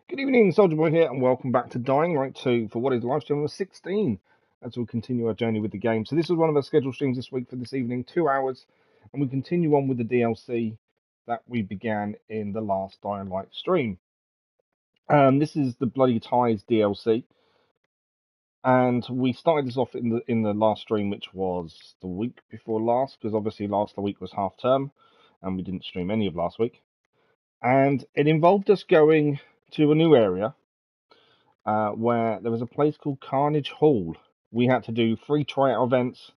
Good evening, Soldier Boy here, and welcome back to Dying Light 2 for what is live stream number 16 as we continue our journey with the game. So this is one of our scheduled streams this week for this evening, 2 hours, and we continue on with the DLC that we began in the last Dying Light stream. This is the Bloody Ties DLC, and we started this off in the last stream, which was the week before last, because obviously last week was half term, and we didn't stream any of last week. And it involved us going to a new area where there was a place called Carnage Hall. We had to do 3 tryout events,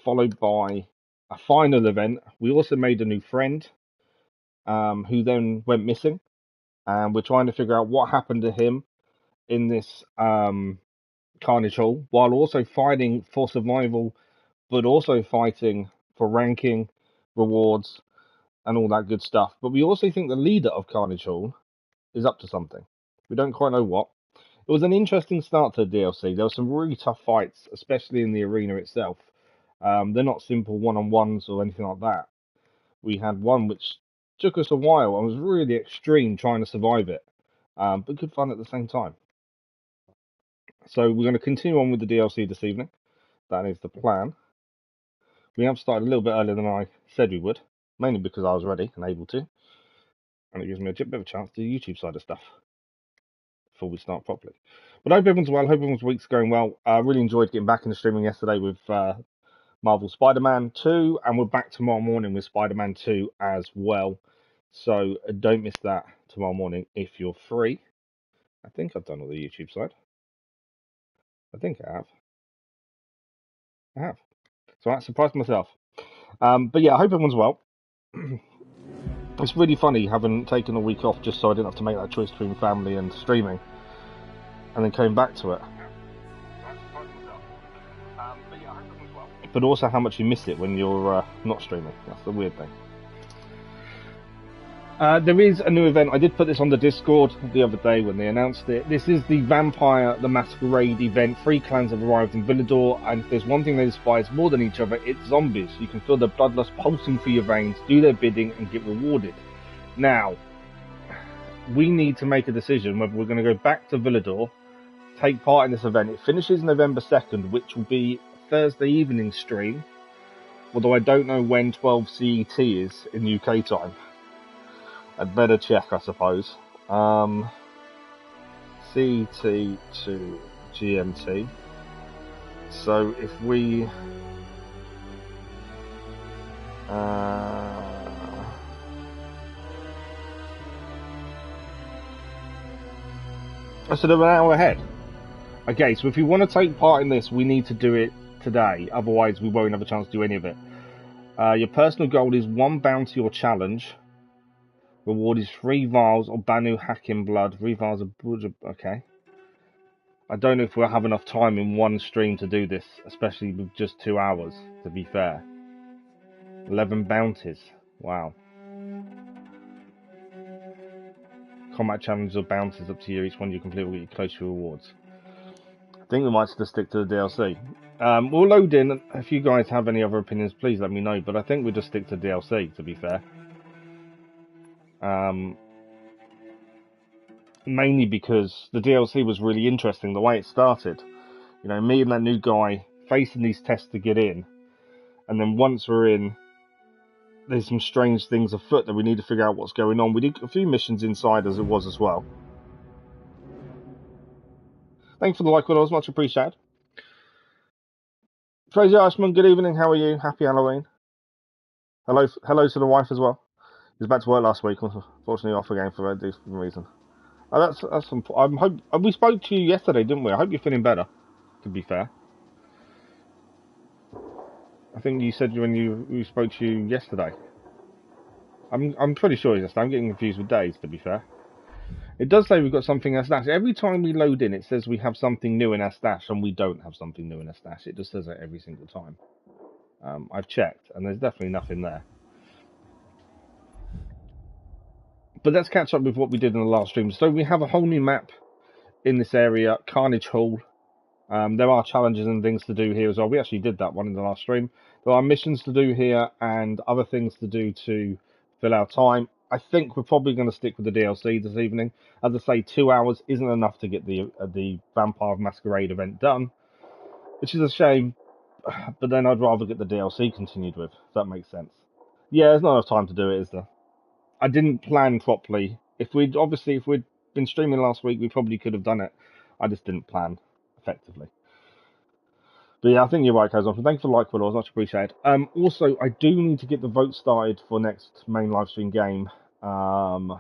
followed by a final event. We also made a new friend who then went missing, and we're trying to figure out what happened to him in this Carnage Hall, while also fighting for survival, but also fighting for ranking, rewards, and all that good stuff. But we also think the leader of Carnage Hall is up to something. We don't quite know what. It was an interesting start to the DLC. There were some really tough fights, especially in the arena itself. They're not simple one-on-ones or anything like that. We had one which took us a while and was really extreme trying to survive it, but good fun at the same time. So we're going to continue on with the DLC this evening. That is the plan. We have started a little bit earlier than I said we would, mainly because I was ready and able to. And it gives me a bit of a chance to do the YouTube side of stuff before we start properly. But I hope everyone's well. Hope everyone's week's going well. I really enjoyed getting back into streaming yesterday with Marvel Spider-Man 2, and we're back tomorrow morning with Spider-Man 2 as well. So don't miss that tomorrow morning if you're free. I think I've done all the YouTube side. I think I have. I have. So I surprised myself. But yeah, I hope everyone's well. It's really funny having taken a week off just so I didn't have to make that choice between family and streaming, and then came back to it. But also how much you miss it when you're not streaming. That's the weird thing. There is a new event. I did put this on the Discord the other day when they announced it. This is the Vampire the Masquerade event. 3 clans have arrived in Villador, and if there's one thing they despise more than each other, it's zombies. You can feel the bloodlust pulsing through your veins, do their bidding, and get rewarded. Now, we need to make a decision whether we're going to go back to Villador, take part in this event. It finishes November 2nd, which will be Thursday evening stream, although I don't know when 12 CET is in UK time. I'd better check, I suppose. CET to GMT. So if we so they're an hour ahead. Okay, so if you want to take part in this, we need to do it today. Otherwise, we won't have a chance to do any of it. Your personal goal is 1 bounty or challenge. Reward is 3 vials of Banu Hakim blood. 3 vials of... Okay. I don't know if we'll have enough time in one stream to do this, especially with just 2 hours, to be fair. 11 bounties. Wow. Combat challenges or bounties up to you. Each one you complete will get you close to rewards. I think we might just stick to the DLC. We'll load in. If you guys have any other opinions, please let me know. But I think we'll just stick to DLC, to be fair. Mainly because the DLC was really interesting, the way it started. You know, me and that new guy facing these tests to get in. And then once we're in, there's some strange things afoot that we need to figure out what's going on. We did a few missions inside as it was as well. Thanks for the like, it was much appreciated. Fraser Ashman, good evening, how are you? Happy Halloween. Hello to the wife as well. He was back to work last week, unfortunately off again for a different reason. Oh, that's some. We spoke to you yesterday, didn't we? I hope you're feeling better, to be fair. I think you said when we spoke to you yesterday. I'm pretty sure it's yesterday. I'm getting confused with days, to be fair. It does say we've got something in our stash. Every time we load in, it says we have something new in our stash, and we don't have something new in our stash. It just says that every single time. I've checked, and there's definitely nothing there. But let's catch up with what we did in the last stream. So we have a whole new map in this area, Carnage Hall. There are challenges and things to do here as well. We actually did that one in the last stream. There are missions to do here and other things to do to fill our time. I think we're probably going to stick with the DLC this evening. As I say, 2 hours isn't enough to get the Vampire Masquerade event done, which is a shame. But then I'd rather get the DLC continued with. If that makes sense. Yeah, there's not enough time to do it, is there? I didn't plan properly. If we'd been streaming last week, we probably could have done it. I just didn't plan effectively. But yeah, I think you're right, Kazon. Thanks for the like, followers, much appreciated. Also, I do need to get the vote started for next main live stream game. By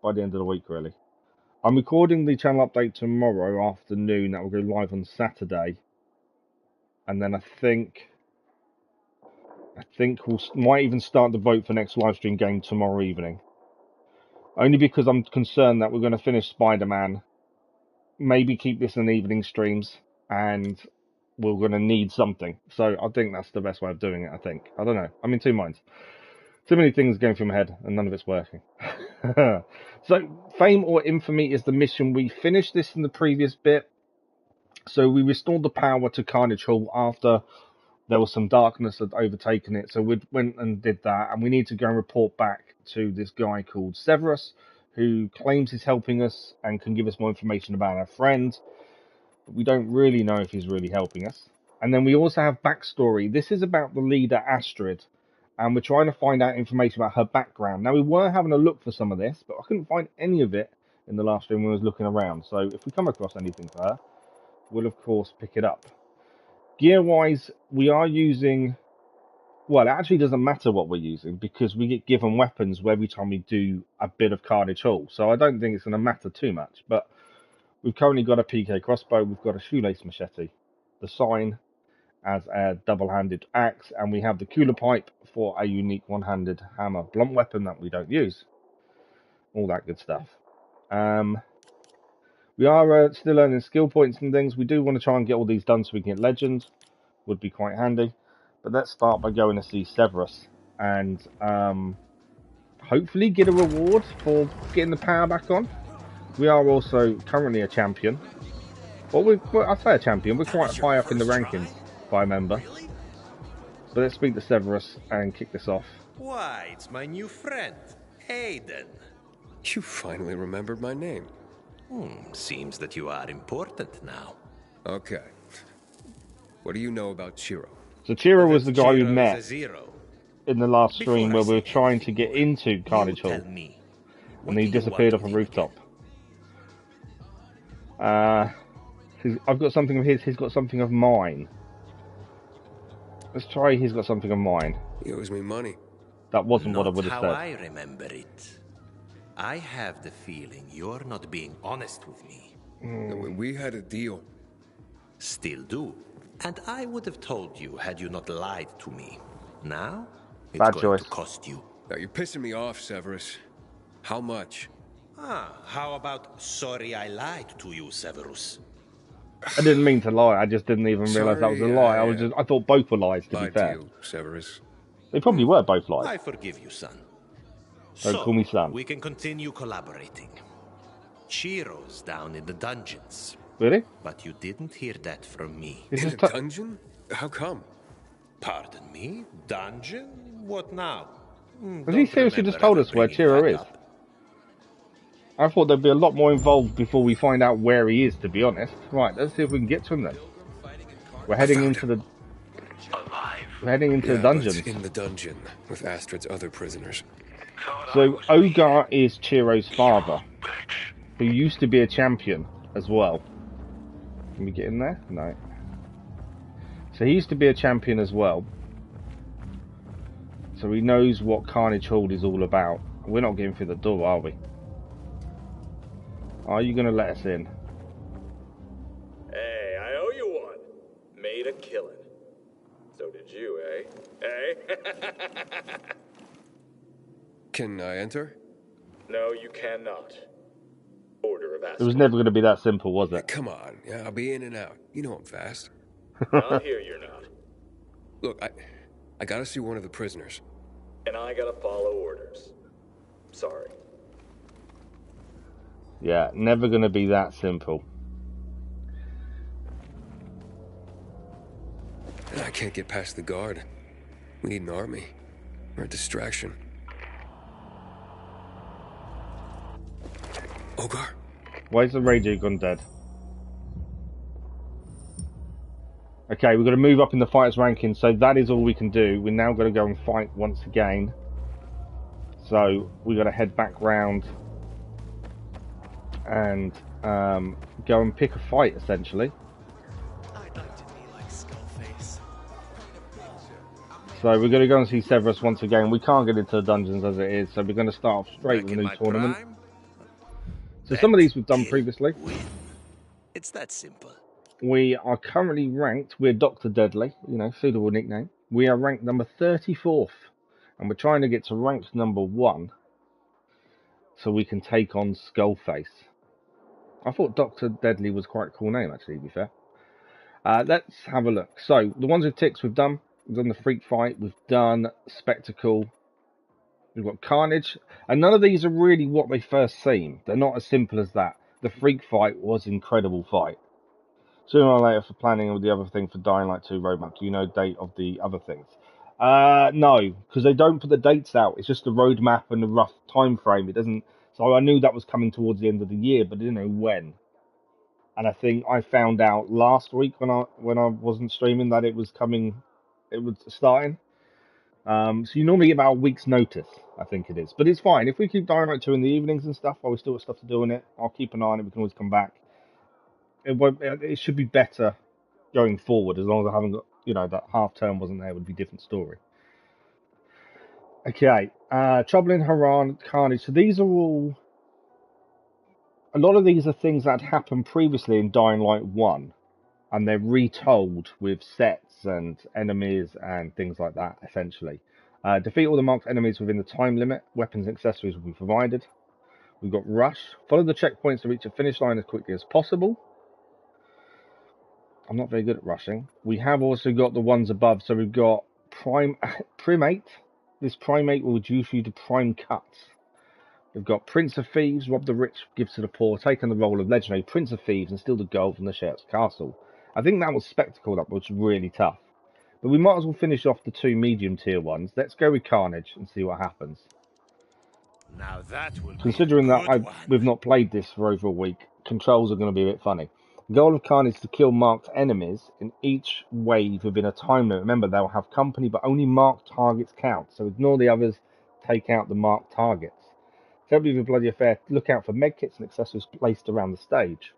the end of the week, really. I'm recording the channel update tomorrow afternoon. That will go live on Saturday, and then I think we might even start the vote for next live stream game tomorrow evening. Only because I'm concerned that we're going to finish Spider-Man, maybe keep this in evening streams, and we're going to need something. So I think that's the best way of doing it, I think. I don't know. I'm in two minds. Too many things going through my head, and none of it's working. So, Fame or Infamy is the mission. We finished this in the previous bit. So we restored the power to Carnage Hall after there was some darkness that had overtaken it. So we went and did that, and we need to go and report back to this guy called Severus, who claims he's helping us and can give us more information about our friend. But we don't really know if he's really helping us. And then we also have backstory. This is about the leader, Astrid, and we're trying to find out information about her background. Now, we were having a look for some of this, but I couldn't find any of it in the last stream when I was looking around. So if we come across anything for her, we'll, of course, pick it up. Gear-wise, we are using... Well, it actually doesn't matter what we're using, because we get given weapons every time we do a bit of Carnage Hall. So I don't think it's going to matter too much. But we've currently got a PK crossbow, we've got a shoelace machete, the sign as a double-handed axe, and we have the cooler pipe for a unique one-handed hammer blunt weapon that we don't use. All that good stuff. We are still earning skill points and things. We do want to try and get all these done so we can get legends. Would be quite handy. But let's start by going to see Severus and hopefully get a reward for getting the power back on. We are also currently a champion. Well, I say a champion. We're quite high up in the rankings, if I remember. But let's speak to Severus and kick this off. Why, it's my new friend, Hayden. You finally remembered my name. Seems that you are important now. Okay. What do you know about Ciro? So Ciro was the guy we met Ciro. in the last stream where we were trying to get into Carnage Hall. And he disappeared off a rooftop. I've got something of his, he's got something of mine. Let's try he's got something of mine. He owes me money. That wasn't what I would have said. I remember it. I have the feeling you're not being honest with me. We had a deal. Still do. And I would have told you had you not lied to me. Now, it's Bad going choice. to cost you. Now, you're pissing me off, Severus. How much? How about sorry I lied to you, Severus? I didn't mean to lie. I just didn't even realise that was a lie. I thought both were lies, to be fair. To you, Severus. They probably were both lies. I forgive you, son. Don't call me son. We can continue collaborating. Ciro's down in the dungeons. Really? But you didn't hear that from me. In a dungeon? How come? Pardon me? Dungeon? What now? Has he seriously just told us where Ciro is? I thought there'd be a lot more involved before we find out where he is, to be honest. Right, let's see if we can get to him then. We're heading into the... We're heading into the dungeons. In the dungeon with Astrid's other prisoners. So, Ogar is Ciro's father, who used to be a champion as well. Can we get in there? No. So he used to be a champion as well. So he knows what Carnage Hall is all about. We're not getting through the door, are we? Are you going to let us in? Hey, I owe you one. Made a killing. So did you, eh? Eh? Can I enter? No, you cannot. Order of It was never going to be that simple, was it? Come on. Yeah, I'll be in and out. You know I'm fast. Not here, you're not. Look, I gotta see one of the prisoners. And I gotta follow orders. Sorry. Yeah, never going to be that simple. I can't get past the guard. We need an army. Or a distraction. Ogar? Why is the radio gone dead? Okay, we've got to move up in the fighters ranking, so that is all we can do. We're now going to go and fight once again. So we've got to head back round and go and pick a fight, essentially. I'd like to be like Skullface. So we're going to go and see Severus once again. We can't get into the dungeons as it is, so we're going to start off straight with a new tournament. So some of these we've done previously. It's that simple. We are currently ranked, we're Dr. Deadly, you know, suitable nickname. We are ranked number 34th, and we're trying to get to ranked number 1 so we can take on Skullface. I thought Dr. Deadly was quite a cool name, actually, to be fair. Let's have a look. So, the ones with ticks we've done. We've done the Freak Fight, we've done Spectacle, we've got Carnage, and none of these are really what they first seem. They're not as simple as that. The Freak Fight was an incredible fight. Sooner or later for planning all the other thing for Dying Light 2 roadmap. Do you know date of the other things? No, because they don't put the dates out. It's just the roadmap and the rough time frame. It doesn't. So I knew that was coming towards the end of the year, but I didn't know when. And I think I found out last week when I wasn't streaming that it was coming. It was starting. So you normally get about a week's notice. I think it is, but it's fine if we keep Dying Light 2 in the evenings and stuff. While we still got stuff to do on it, I'll keep an eye on it. We can always come back. It should be better going forward, as long as I haven't got, you know, that half term wasn't there, would be a different story. Okay, Trouble in Haran, Carnage. So these are all, a lot of these are things that happened previously in Dying Light 1, and they're retold with sets and enemies and things like that, essentially. Defeat all the marked enemies within the time limit. Weapons and accessories will be provided. We've got Rush. Follow the checkpoints to reach a finish line as quickly as possible. I'm not very good at rushing. We have also got the ones above, so we've got Primate. This Primate will reduce you to prime cuts. We've got Prince of Thieves, rob the rich, give to the poor, take on the role of legendary Prince of Thieves and steal the gold from the sheriff's castle. I think that was Spectacle, that was really tough. But we might as well finish off the 2 medium tier ones. Let's go with Carnage and see what happens. Now that will Considering that we've not played this for over a week, controls are going to be a bit funny. The goal of Carnage is to kill marked enemies in each wave within a time limit. Remember, they'll have company, but only marked targets count. So ignore the others, take out the marked targets. Terribly with Bloody Affair, look out for medkits and accessories placed around the stage.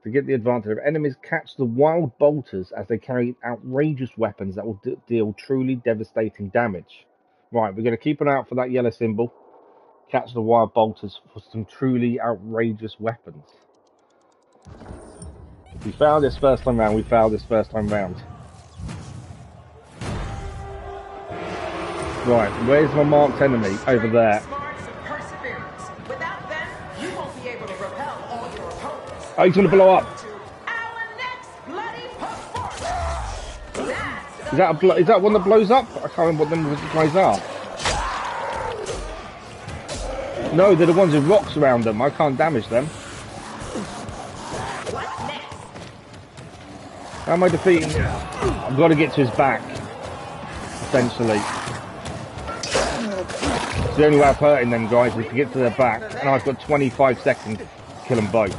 To get the advantage of enemies, catch the wild bolters as they carry outrageous weapons that will deal truly devastating damage. Right, we're going to keep an eye out for that yellow symbol. Catch the wild bolters for some truly outrageous weapons. We failed this first time round, we failed this first time round. Right, where's my marked enemy? Over there. Oh, he's going to blow up. Is that one that blows up? I can't remember what them guys are. No, they're the ones with rocks around them. I can't damage them. How am I defeating him? I've got to get to his back, essentially. It's the only way of hurting them guys is to get to their back, and I've got 25 seconds to kill them both.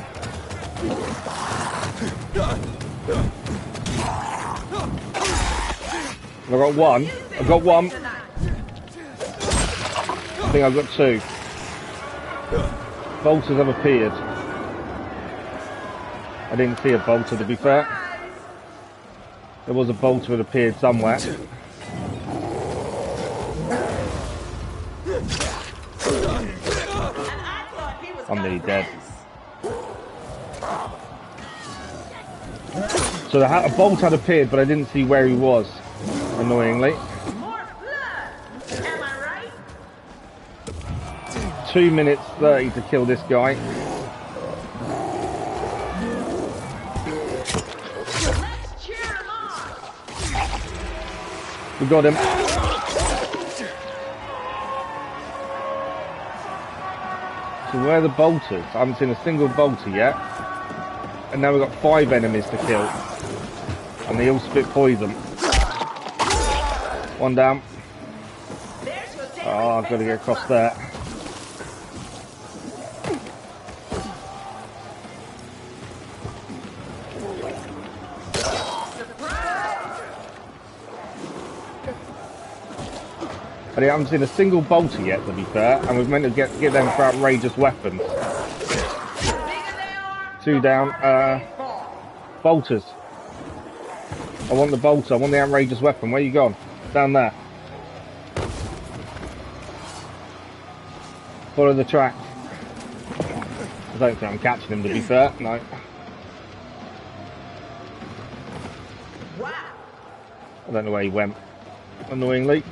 I've got one. I've got one. I think I've got 2. Bolters have appeared. I didn't see a bolter, to be fair. There was a bolter that appeared somewhere. I'm nearly dead. So a bolt had appeared, but I didn't see where he was, annoyingly. 2 minutes 30 to kill this guy. We got him. So where are the bolters? I haven't seen a single bolter yet. And now we've got 5 enemies to kill. And they all spit poison. One down. Oh, I've got to get across there. I haven't seen a single bolter yet, to be fair, and we're meant to get them for outrageous weapons. 2 down. Bolters. I want the bolter. I want the outrageous weapon. Where you gone? Down there. Follow the track. I don't think I'm catching him, to be fair. No. I don't know where he went. Annoyingly.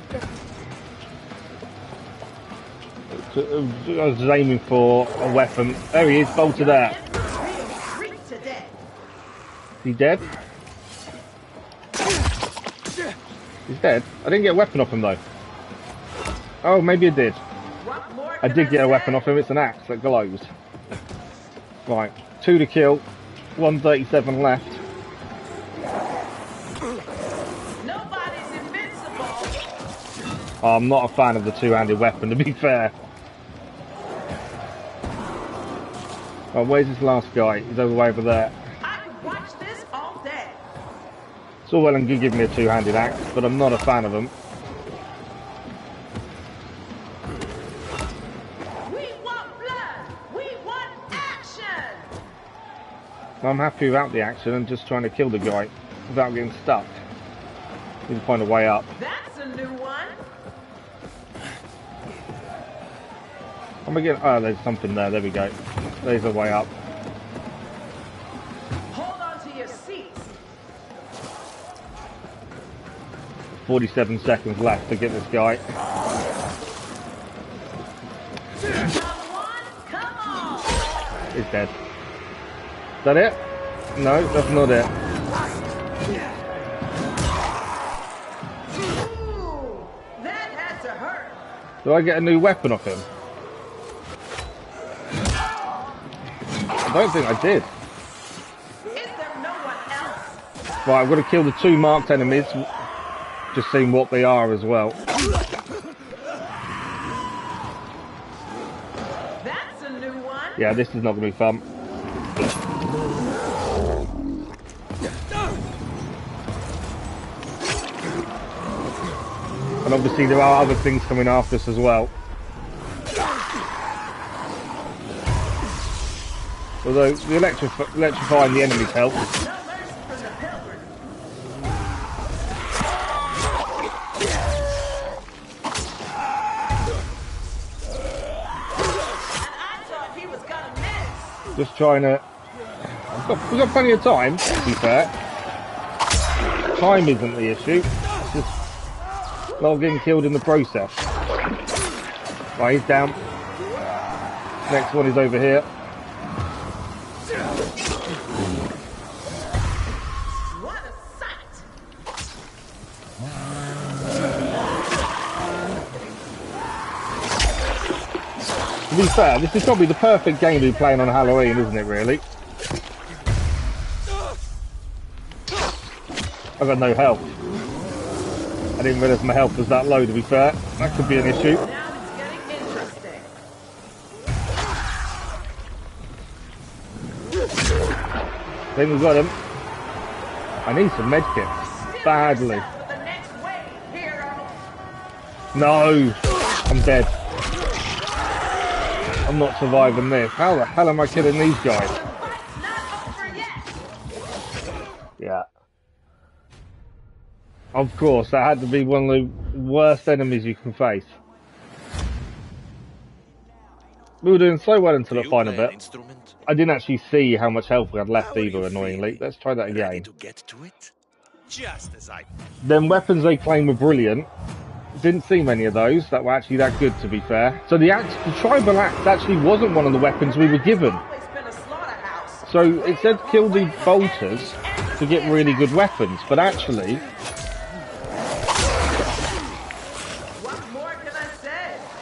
I was aiming for a weapon. There he is, bolted there. Is he dead? He's dead? I didn't get a weapon off him though. Oh, maybe I did. I did get a weapon off him. It's an axe that glows. Right, 2 to kill, 137 left. Nobody's invincible. Oh, I'm not a fan of the two-handed weapon, to be fair. Oh, where's this last guy? He's over there. I could watch this all day. It's all well and good giving me a two-handed axe, but I'm not a fan of them. I'm happy without the action and just trying to kill the guy without getting stuck. Need to find a way up. That's a new one. I'm gonna get. Oh, there's something there. There we go. There's a way up. Hold on to your seats. 47 seconds left to get this guy. Come on. He's dead. Is that it? No, that's not it. Ooh, that had to hurt. Do I get a new weapon off him? I don't think I did. Is there no one else? Right, I've got to kill the 2 marked enemies. Just seeing what they are as well. That's a new one. Yeah, this is not going to be fun. And obviously there are other things coming after us as well. Although the electrifying the enemies helps. Just trying to... We've got plenty of time, to be fair. Time isn't the issue. It's just not getting killed in the process. Right, he's down. Next one is over here. What a sight! To be fair, this is probably the perfect game to be playing on Halloween, isn't it, really? I've got no health. I didn't realise my health was that low, to be fair. That could be an issue. Now it's getting interesting. I think we've got him. I need some medkits. Badly. No! I'm dead. I'm not surviving this. How the hell am I killing these guys? Yeah. Of course, that had to be one of the worst enemies you can face. We were doing so well until the final bit. I didn't actually see how much health we had left either, annoyingly. Let's try that again. Them weapons they claim were brilliant. Didn't see many of those that were actually that good, to be fair. So the tribal axe actually wasn't one of the weapons we were given. So it said kill the bolters to get really good weapons, but actually...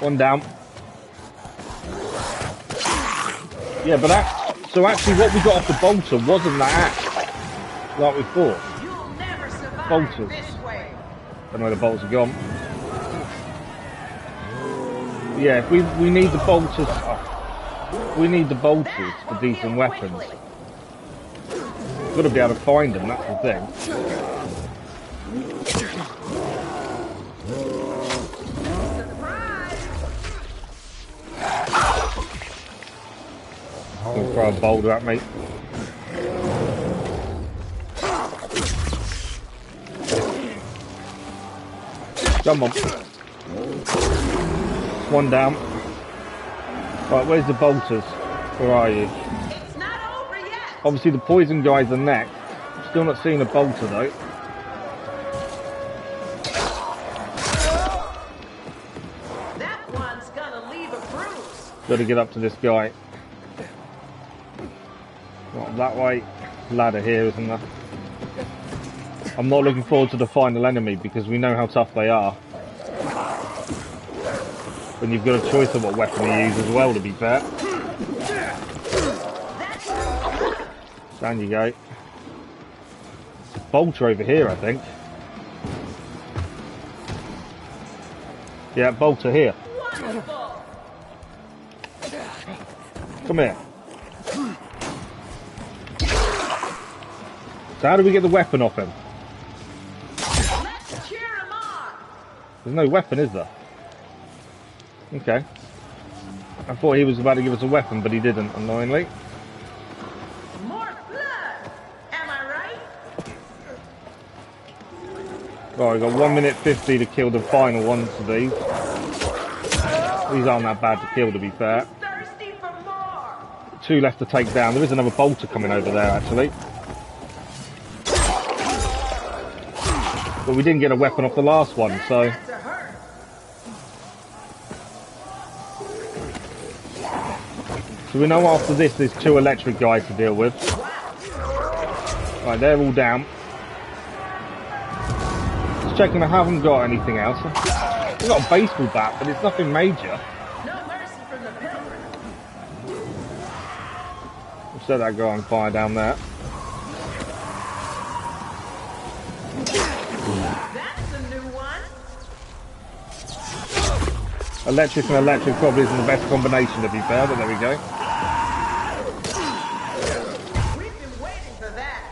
One down. Yeah, but so actually what we got off the bolter wasn't that axe, like we thought. Bolters. I don't know where the bolts are gone. Yeah, we need the bolters. We need the bolters for decent weapons. We've got to be able to find them, that's the thing. Throw a boulder at me. Come on. One down. Right, where's the bolters? Where are you? It's not over yet. Obviously the poison guys are next. Still not seeing a bolter though. That one's gonna leave a bruise. Gotta get up to this guy. Not that way. Ladder here, isn't there? I'm not looking forward to the final enemy because we know how tough they are. When you've got a choice of what weapon you use as well, to be fair. Down you go. Bolter over here, I think. Yeah, bolter here. Wonderful. Come here. So how do we get the weapon off him? Let's cheer him on. There's no weapon, is there? Okay. I thought he was about to give us a weapon, but he didn't, annoyingly. More blood. Am I right? Right, we've got 1 minute 50 to kill the final ones of these. These aren't that bad to kill, to be fair. Thirsty for more. 2 left to take down. There is another bolter coming over there, actually. But we didn't get a weapon off the last one, so... That's a hurt. So we know after this there's 2 electric guys to deal with. Right, they're all down. Just checking I haven't got anything else. I've got a baseball bat, but it's nothing major. No mercy from the pilgrim. We'll set that guy on fire down there. That's a new one. Electric and electric probably isn't the best combination, to be fair, but there we go. We've been waiting for that.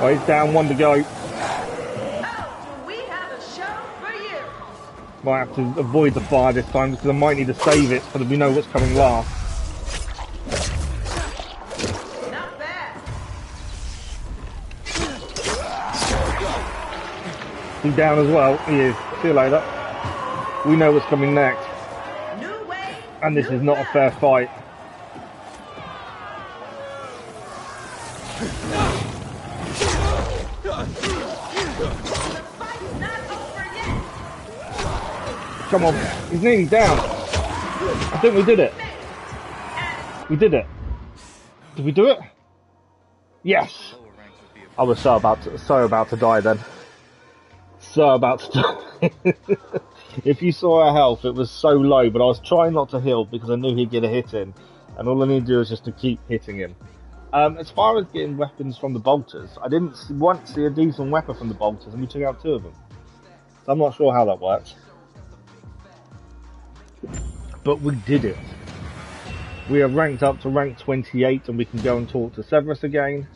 Oh, he's down, 1 to go. Oh, do we have a show for you? Might have to avoid the fire this time because I might need to save it so that we know what's coming last. Not bad. He's down as well. He is. See you later. We know what's coming next. New way. And this new is not a blood. fair fight. The fight's not over yet. Come on. He's nearly down. I think we did it. We did it. Did we do it? Yes. I was so about to die then. So about to die. If you saw our health, it was so low, but I was trying not to heal because I knew he'd get a hit in, and all I need to do is just to keep hitting him. As far as getting weapons from the bolters, I didn't once see a decent weapon from the bolters, and we took out 2 of them. So I'm not sure how that works. But we did it. We are ranked up to rank 28, and we can go and talk to Severus again.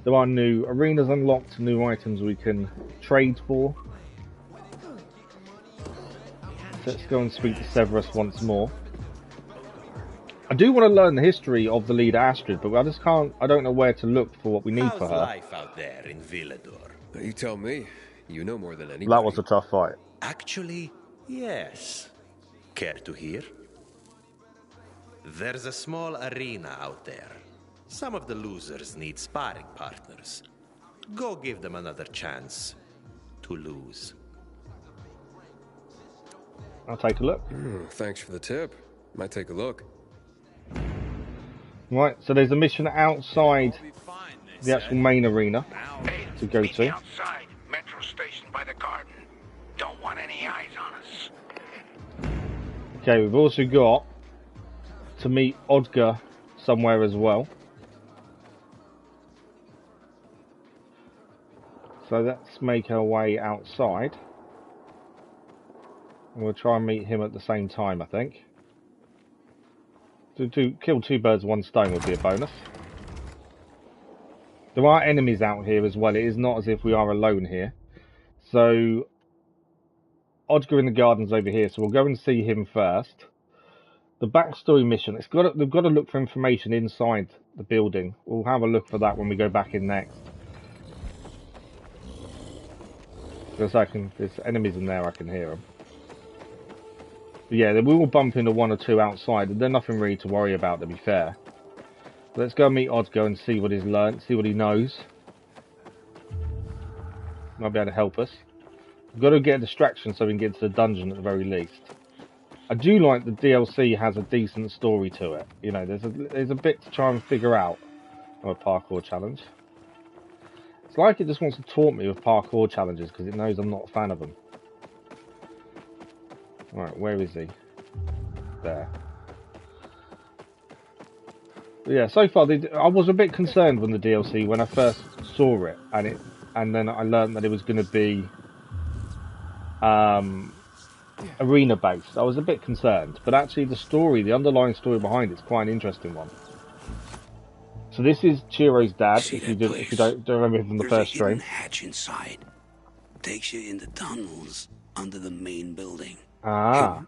There are new arenas unlocked, new items we can trade for. Let's go and speak to Severus once more. I do want to learn the history of the leader Astrid, but I just can't. I don't know where to look for what we need How's for her. life out there in Villador? You tell me. You know more than anybody. That was a tough fight. Actually, yes. Care to hear? There's a small arena out there. Some of the losers need sparring partners. Go give them another chance to lose. I'll take a look. Thanks for the tip. Might take a look. Right, so there's a mission outside the actual main arena to go to. Outside, metro station by the garden. Don't want any eyes on us. Okay, we've also got to meet Ogar somewhere as well. So let's make our way outside. And we'll try and meet him at the same time, I think. To kill 2 birds with 1 stone would be a bonus. There are enemies out here as well. It is not as if we are alone here. So Odyssey in the gardens over here, so we'll go and see him first. The backstory mission, they've got to look for information inside the building. We'll have a look for that when we go back in next. Because there's enemies in there, I can hear them. But yeah, we will bump into one or two outside, and they're nothing really to worry about, to be fair. Let's go meet Odyssey and see what he's learnt, see what he knows. Might be able to help us. We've got to get a distraction so we can get to the dungeon at the very least. I do like the DLC has a decent story to it. You know, there's a bit to try and figure out. Oh, a parkour challenge. It's like it just wants to taunt me with parkour challenges because it knows I'm not a fan of them. Alright, where is he? There. But yeah, so far I was a bit concerned when the DLC when I first saw it, and then I learned that it was going to be arena based. I was a bit concerned, but actually the underlying story behind it's quite an interesting one. So this is Ciro's dad. If you don't remember him from the first stream. There's a hidden hatch inside. Takes you in the tunnels under the main building. Ah.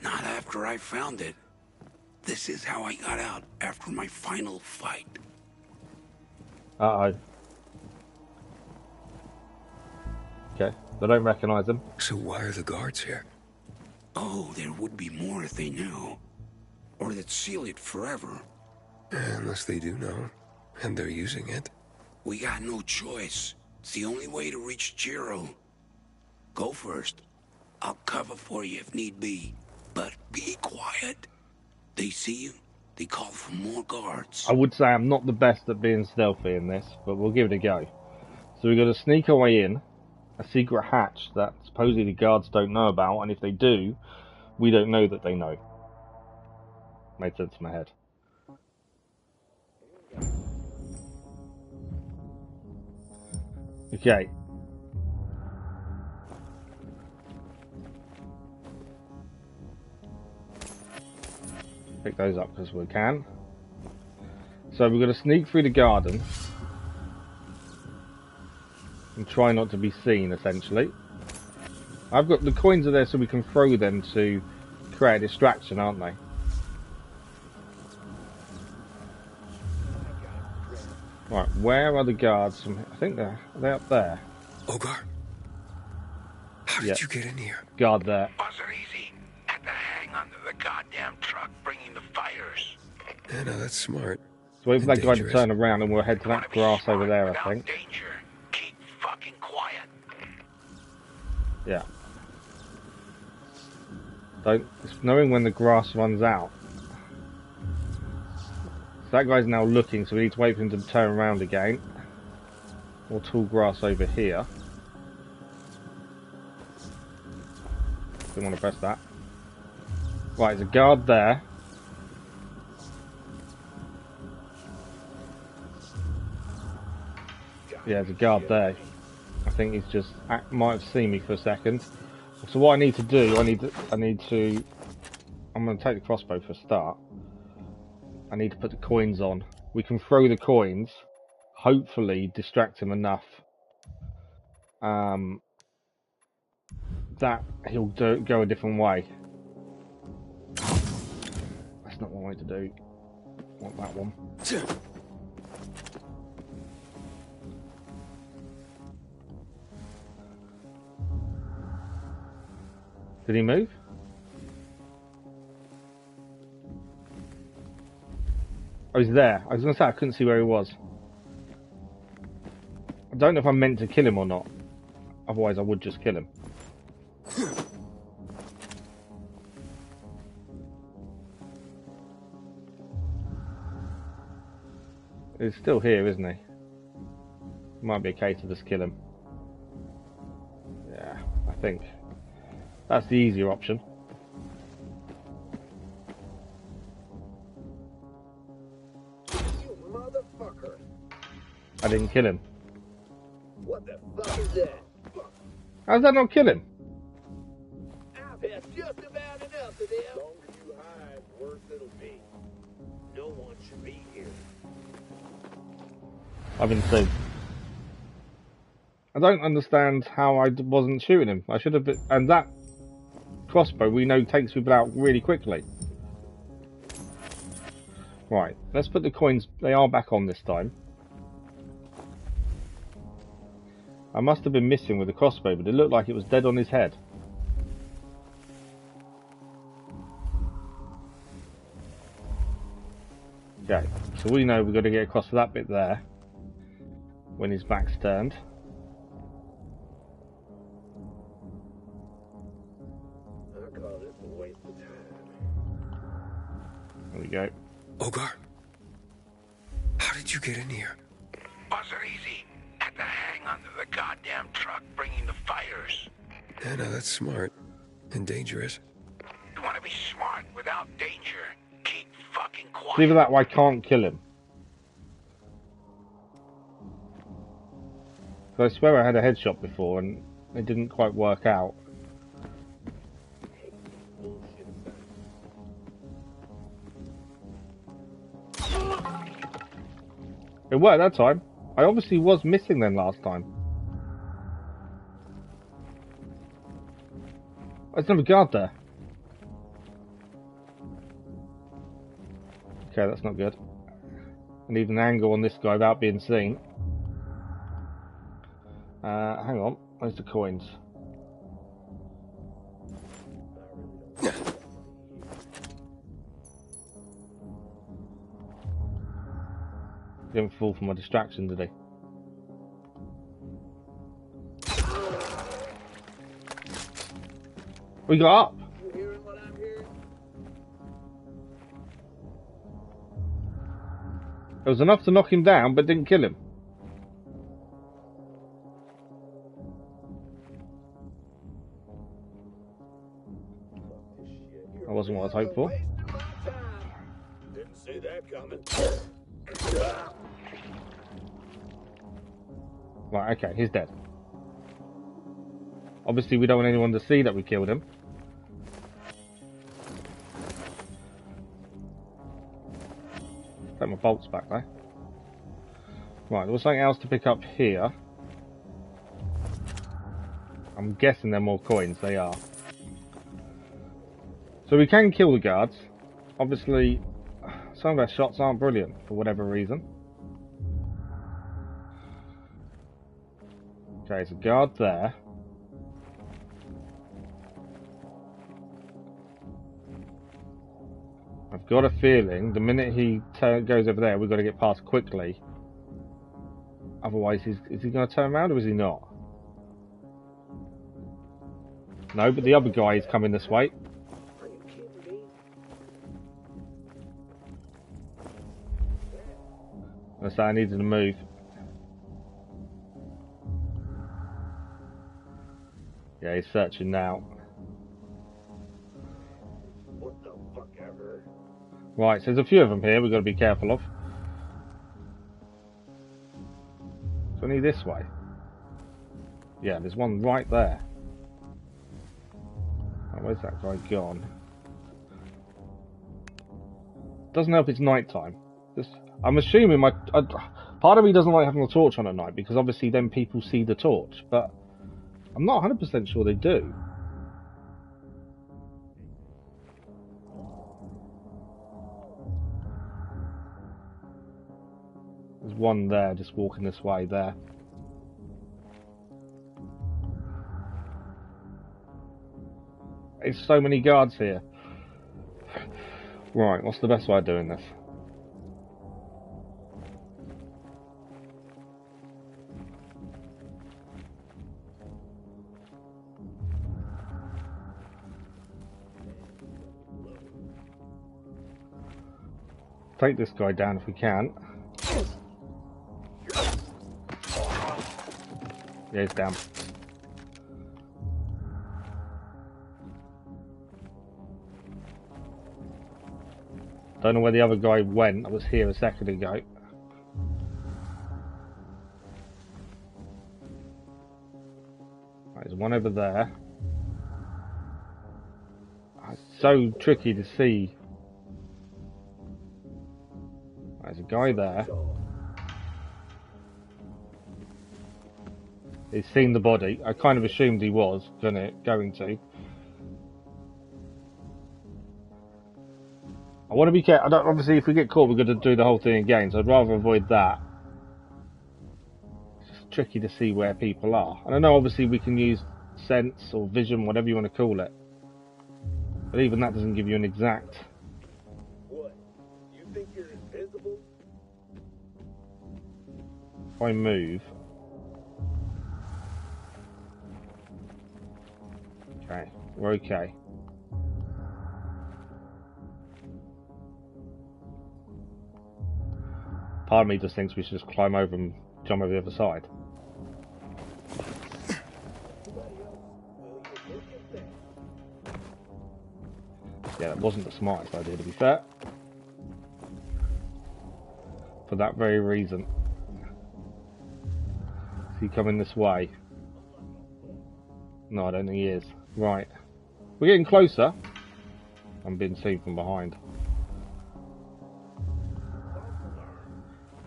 Not after I found it. This is how I got out after my final fight. Uh-oh. Okay, they don't recognize him. So why are the guards here? Oh, there would be more if they knew. Or they'd seal it forever. Unless they do know, and they're using it. We got no choice. It's the only way to reach Ciro. Go first. I'll cover for you if need be. But be quiet. They see you, they call for more guards. I would say I'm not the best at being stealthy in this, but we'll give it a go. So we've got to sneak our way in. A secret hatch that supposedly the guards don't know about, and if they do, we don't know that they know. Made sense in my head. Okay. Pick those up because we can. So we're going to sneak through the garden and try not to be seen, essentially. I've got the coins are there so we can throw them to create a distraction, aren't they? Right, where are the guards from? I think they're up there. Ogar, how did you get in here? Guard there. Wasn't easy. Had to hang onto the goddamn truck bringing the fires. Yeah, no, that's smart. So wait for that guy to turn around and we'll head to that grass over there, I think. Danger. Keep fucking quiet. Yeah. It's knowing when the grass runs out. So that guy's now looking, so we need to wait for him to turn around again. More tall grass over here. Didn't want to press that. Right, there's a guard there. Yeah, there's a guard there. I think he's just might have seen me for a second. So what I need to do, I'm going to take the crossbow for a start. I need to put the coins on. We can throw the coins, hopefully distract him enough that he'll go a different way. That's not what I want to do. I want that one. Did he move? Oh, he's there. I was going to say I couldn't see where he was. I don't know if I'm meant to kill him or not. Otherwise I would just kill him. He's still here, isn't he? Might be a case to just kill him. Yeah, I think that's the easier option. You motherfucker! I didn't kill him. What the fuck is that? How's that not kill him? I've had just about enough of them. The longer you hide, the worse it'll be. No one should be here. I've been seen. I don't understand how I wasn't shooting him. I should have been, and that crossbow we know takes people out really quickly. Right, let's put the coins, they are back on this time. I must have been missing with the crossbow, but it looked like it was dead on his head. Okay, so we know we've got to get across to that bit there when his back's turned. I call this a waste of time. There we go. Ogar, how did you get in here? Wasn't easy. Had to hang onto the goddamn truck bringing the fires. Yeah, no, that's smart. And dangerous. You want to be smart without danger. Keep fucking quiet. It's either that or I can't kill him. I swear I had a headshot before and it didn't quite work out. It worked that time. I obviously was missing them last time. There's another guard there. Okay, that's not good. I need an angle on this guy without being seen. Hang on, where's the coins? Didn't fall for my distraction, did he? We got up! You hearing what I'm hearing? It was enough to knock him down, but didn't kill him. That wasn't what I was hoping for. Wasting my time. Didn't see that coming. Right, okay, he's dead. Obviously, we don't want anyone to see that we killed him. Take my bolts back there. Right, there was something else to pick up here. I'm guessing they're more coins. They are. So we can kill the guards. Obviously, some of our shots aren't brilliant for whatever reason. Okay, there's a guard there. I've got a feeling the minute he goes over there, we've got to get past quickly. Otherwise, is he going to turn around or is he not? No, but the other guy is coming this way. Are you kidding me? That's how I needed to move. Yeah, he's searching now. What the fuck ever? Right, so there's a few of them here we've got to be careful of. So I need this way. Yeah, there's one right there. Oh, where's that guy gone? Doesn't help it's night time. I'm assuming part of me doesn't like having a torch on at night because obviously then people see the torch, but I'm not 100% sure they do. There's one there just walking this way there. There's so many guards here. Right, what's the best way of doing this? Take this guy down if we can. Yeah, he's down. Don't know where the other guy went. I was here a second ago. Right, there's one over there. It's so tricky to see. There's a guy there. He's seen the body. I kind of assumed he was going to. I want to be careful. Obviously, if we get caught, we're going to do the whole thing again, so I'd rather avoid that. It's just tricky to see where people are. And I know, obviously, we can use sense or vision, whatever you want to call it. But even that doesn't give you an exact... What? You think you're invisible? If I move... Okay, we're okay. Part of me just thinks we should just climb over and jump over the other side. Yeah, that wasn't the smartest idea, to be fair. For that very reason. Is he coming this way? No, I don't think he is. Right. We're getting closer. I'm being seen from behind.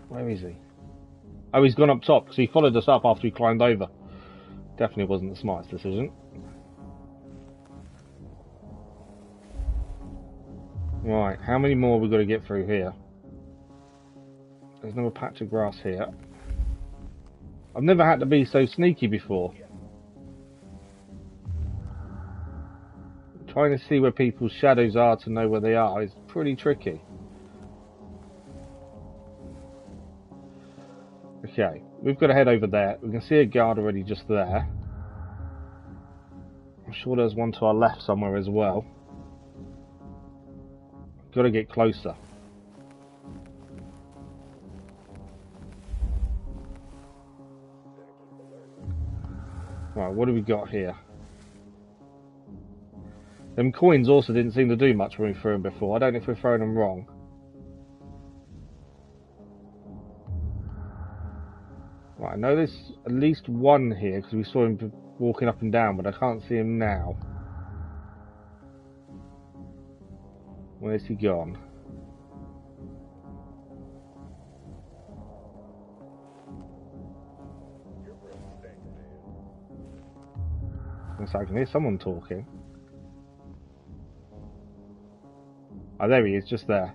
Where is he? Oh, he's gone up top because he followed us up after we climbed over. Definitely wasn't the smartest decision. Right, how many more have we got to get through here? There's another patch of grass here. I've never had to be so sneaky before. Trying to see where people's shadows are to know where they are is pretty tricky. Okay, we've got to head over there. We can see a guard already just there. I'm sure there's one to our left somewhere as well. Got to get closer. Right, what do we got here? Them coins also didn't seem to do much when we threw them before. I don't know if we're throwing them wrong. Right, I know there's at least one here because we saw him walking up and down, but I can't see him now. Where's he gone? Looks like I can hear someone talking. Oh, there he is, just there.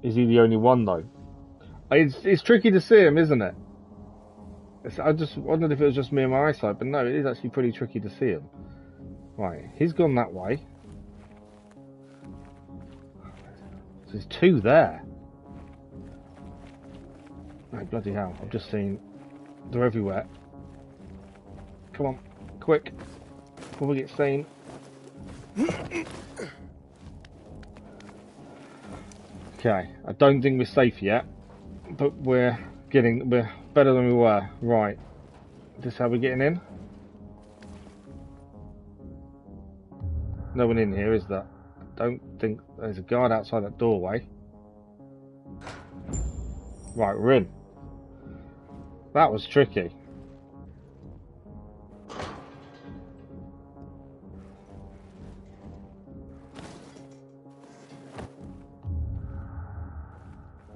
Is he the only one, though? It's tricky to see him, isn't it? I just wondered if it was just me and my eyesight, but no, it is actually pretty tricky to see him. Right, he's gone that way. So there's two there. No, bloody hell, I've just seen... They're everywhere. Come on, quick, before we get seen. Okay, I don't think we're safe yet, but we're better than we were. Right, is this how we're getting in? No one in here, is there? I don't think there's a guard outside that doorway. Right, we're in. That was tricky.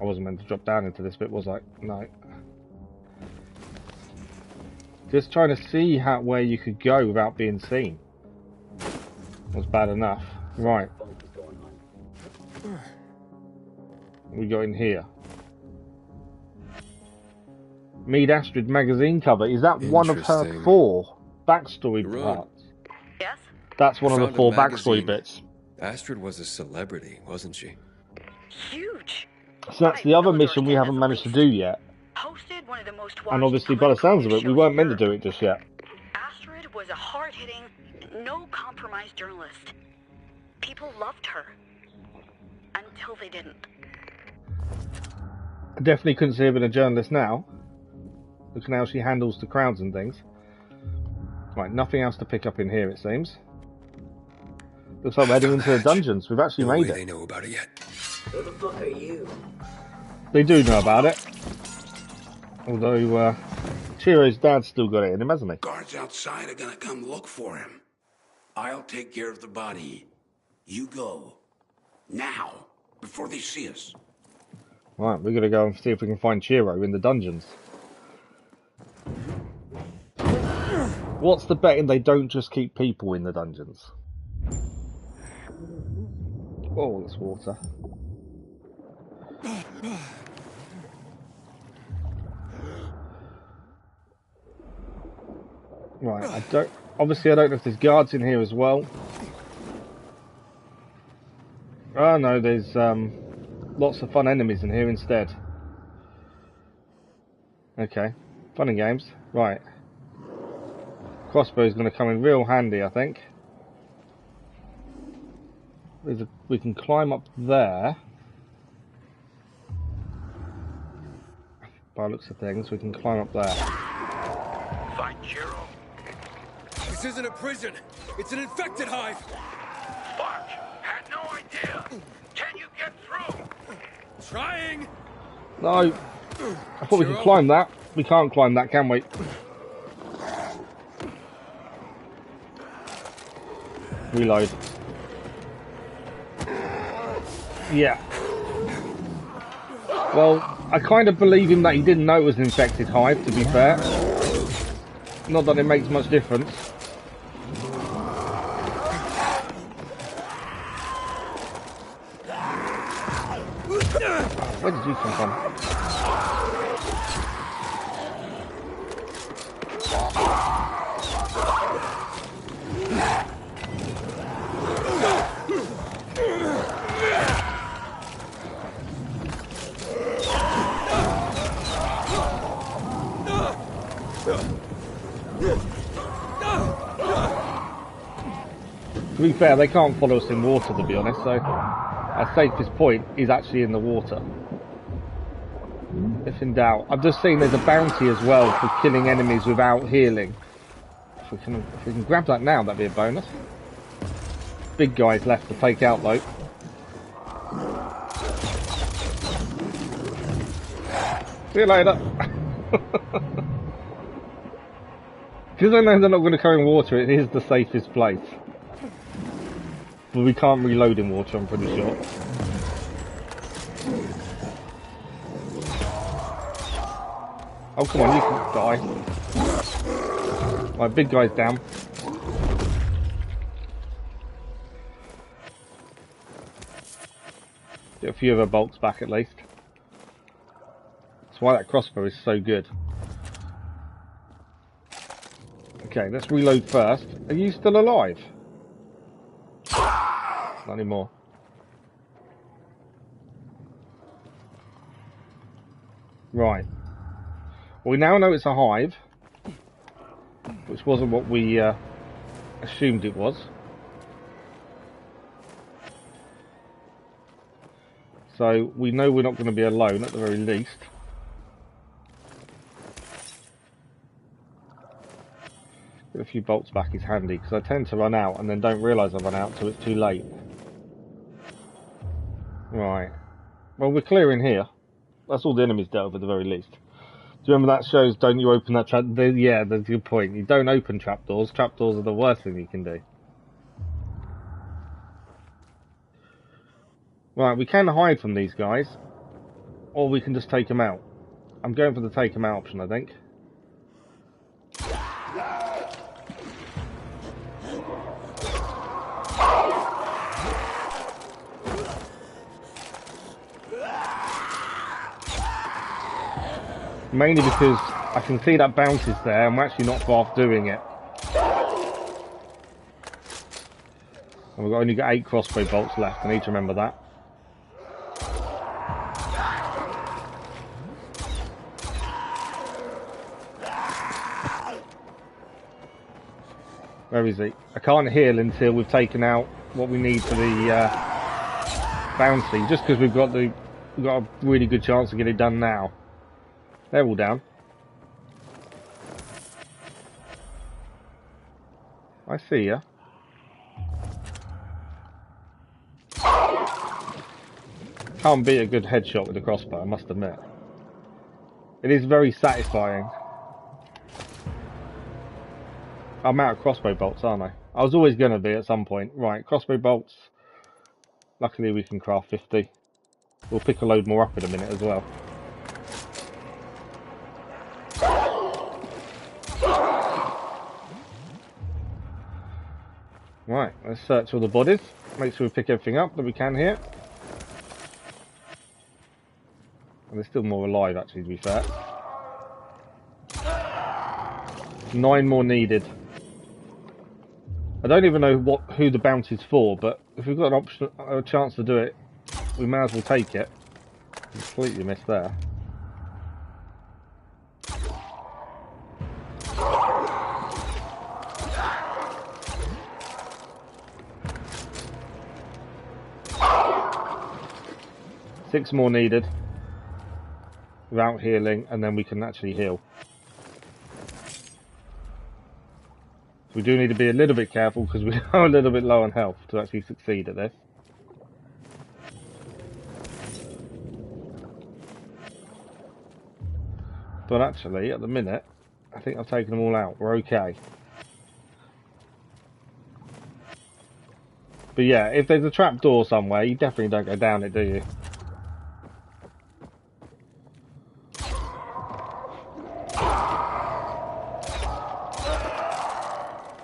I wasn't meant to drop down into this bit, was I? No. Just trying to see where you could go without being seen. Was bad enough. Right. What we got in here? Mead Astrid magazine cover. Is that one of her 4 backstory parts? Yes? That's one of the 4 backstory bits. Astrid was a celebrity, wasn't she? Huge. So that's the other mission we haven't managed to do yet. Hosted one of the most And obviously, by the sounds of it, we weren't meant to do it just yet. Astrid was a hard-hitting, no-compromise journalist. People loved her. Until they didn't. I definitely couldn't see her being a journalist now. Look at how she handles the crowds and things. Right, nothing else to pick up in here, it seems. Looks like we're heading into the dungeons. We've actually made it. They know about it yet. Who the fuck are you? They do know about it. Although, Ciro's dad's still got it in him, hasn't he? Guards outside are gonna come look for him. I'll take care of the body. You go. Now, before they see us. Right, we're gonna go and see if we can find Ciro in the dungeons. What's the betting they don't just keep people in the dungeons? Oh, that's water. Right, I don't know if there's guards in here as well. Oh no, there's lots of fun enemies in here instead. Okay, fun and games. Right. Crossbow is going to come in real handy, I think. We can climb up there. By the looks of things, we can climb up there. Find Ciro? This isn't a prison. It's an infected hive. Fuck! Had no idea. Can you get through? Trying. No, I thought we could climb that. We can't climb that, can we? Reload. Yeah. Well, I kind of believe him that he didn't know it was an infected hive, to be fair. Not that it makes much difference. Where did you come from? To be fair, they can't follow us in water, to be honest, so our safest point is actually in the water. If in doubt. I've just seen there's a bounty as well for killing enemies without healing. If we can grab that now, that'd be a bonus. Big guys left to take out though. See you later. Because I know they're not going to come in water, it is the safest place. But we can't reload in water, I'm pretty sure. Oh, come on, you can die. My big guy's down. Get a few of our bolts back at least. That's why that crossbow is so good. Okay, let's reload first. Are you still alive? Not anymore. Right. We now know it's a hive, which wasn't what we assumed it was. So we know we're not going to be alone at the very least. Get a few bolts back is handy, because I tend to run out and then don't realise I've run out until it's too late. Right. Well, we're clearing here. That's all the enemies dealt with at the very least. Do you remember that shows, don't you open that trap? Yeah, that's a good point. You don't open trapdoors. Trapdoors are the worst thing you can do. Right, we can hide from these guys. Or we can just take them out. I'm going for the take them out option, I think. Mainly because I can see that bounty's there and we're actually not far off doing it. And we've only got 8 crossbow bolts left, I need to remember that. Where is he? I can't heal until we've taken out what we need for the bounty, just because we've got a really good chance to get it done now. They're all down. I see ya. Can't beat a good headshot with a crossbow, I must admit. It is very satisfying. I'm out of crossbow bolts, aren't I? I was always going to be at some point. Right, crossbow bolts. Luckily we can craft 50. We'll pick a load more up in a minute as well. Right, let's search all the bodies. Make sure we pick everything up that we can here. And there's still more alive, actually, to be fair. 9 more needed. I don't even know who the bounty's for, but if we've got an option, a chance to do it, we may as well take it. Completely missed there. Six more needed without healing, and then we can actually heal. We do need to be a little bit careful because we are a little bit low on health to actually succeed at this. But actually, at the minute, I think I've taken them all out. We're okay. But yeah, if there's a trapdoor somewhere, you definitely don't go down it, do you?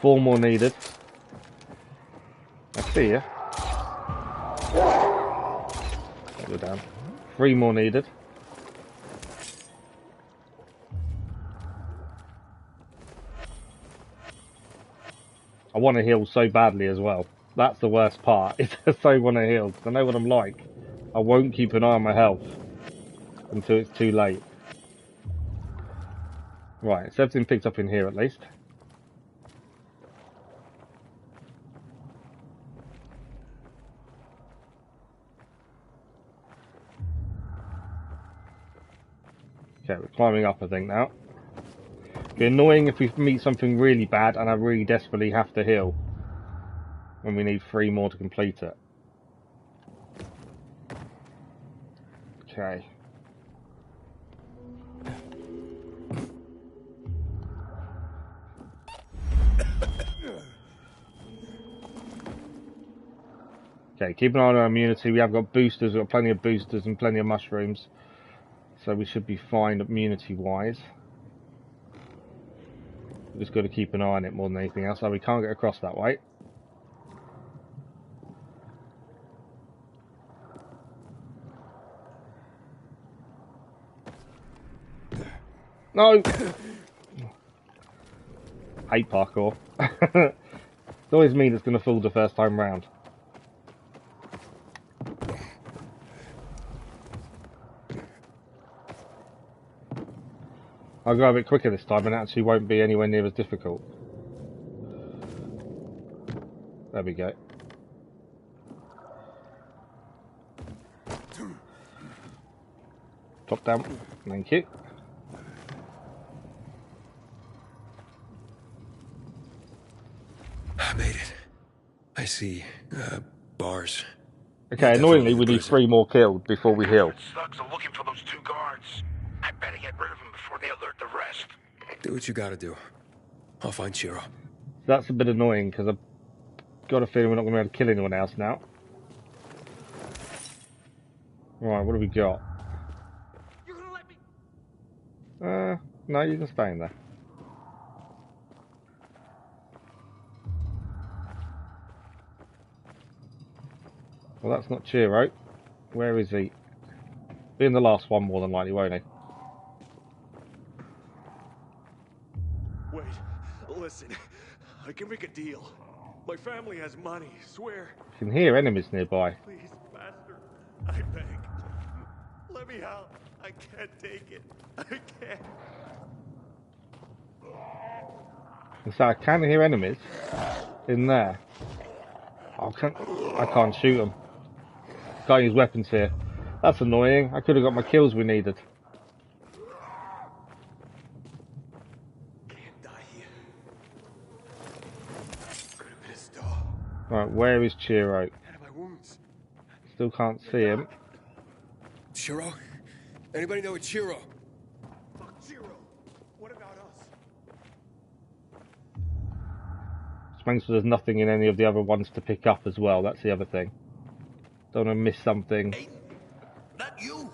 Four more needed. I see you. Go down. 3 more needed. I want to heal so badly as well. That's the worst part. Is I so want to heal because I know what I'm like. I won't keep an eye on my health until it's too late. Right, so everything picked up in here at least. Okay, we're climbing up, I think, now. It'd be annoying if we meet something really bad and I really desperately have to heal. When we need 3 more to complete it. Okay. Okay, keep an eye on our immunity. We have got boosters, we've got plenty of boosters and plenty of mushrooms. So we should be fine immunity-wise. We've just got to keep an eye on it more than anything else. So we can't get across that way. No! Hate parkour. It's always me that's going to fall the first time round. I'll go a bit quicker this time and it actually won't be anywhere near as difficult. There we go. Drop down. Thank you. I made it. I see. Bars. Okay, annoyingly we need 3 more killed before we heal. Thugs are looking for those 2 guards. I better get rid of them before they alert the rest. Do what you gotta do. I'll find Ciro. That's a bit annoying because I've got a feeling we're not going to be able to kill anyone else now. Right, what do we got? You're gonna let me... No, you can stay in there. Well, that's not Ciro. Where is he? Be in the last one more than likely, won't he? Wait, listen. I can make a deal. My family has money, swear. You can hear enemies nearby. Please, master, I beg. Let me out. I can't take it. I can't. So I can hear enemies in there. I can't shoot them. Can't use weapons here. That's annoying. I could have got my kills we needed. Can't die here. Could have been a star. Right, where is Ciro? Out of my wounds. Still can't see him. Ciro? Anybody know a Ciro? Fuck Ciro. What about us? Which means there's nothing in any of the other ones to pick up as well. That's the other thing. Don't want to miss something. Hey, not you.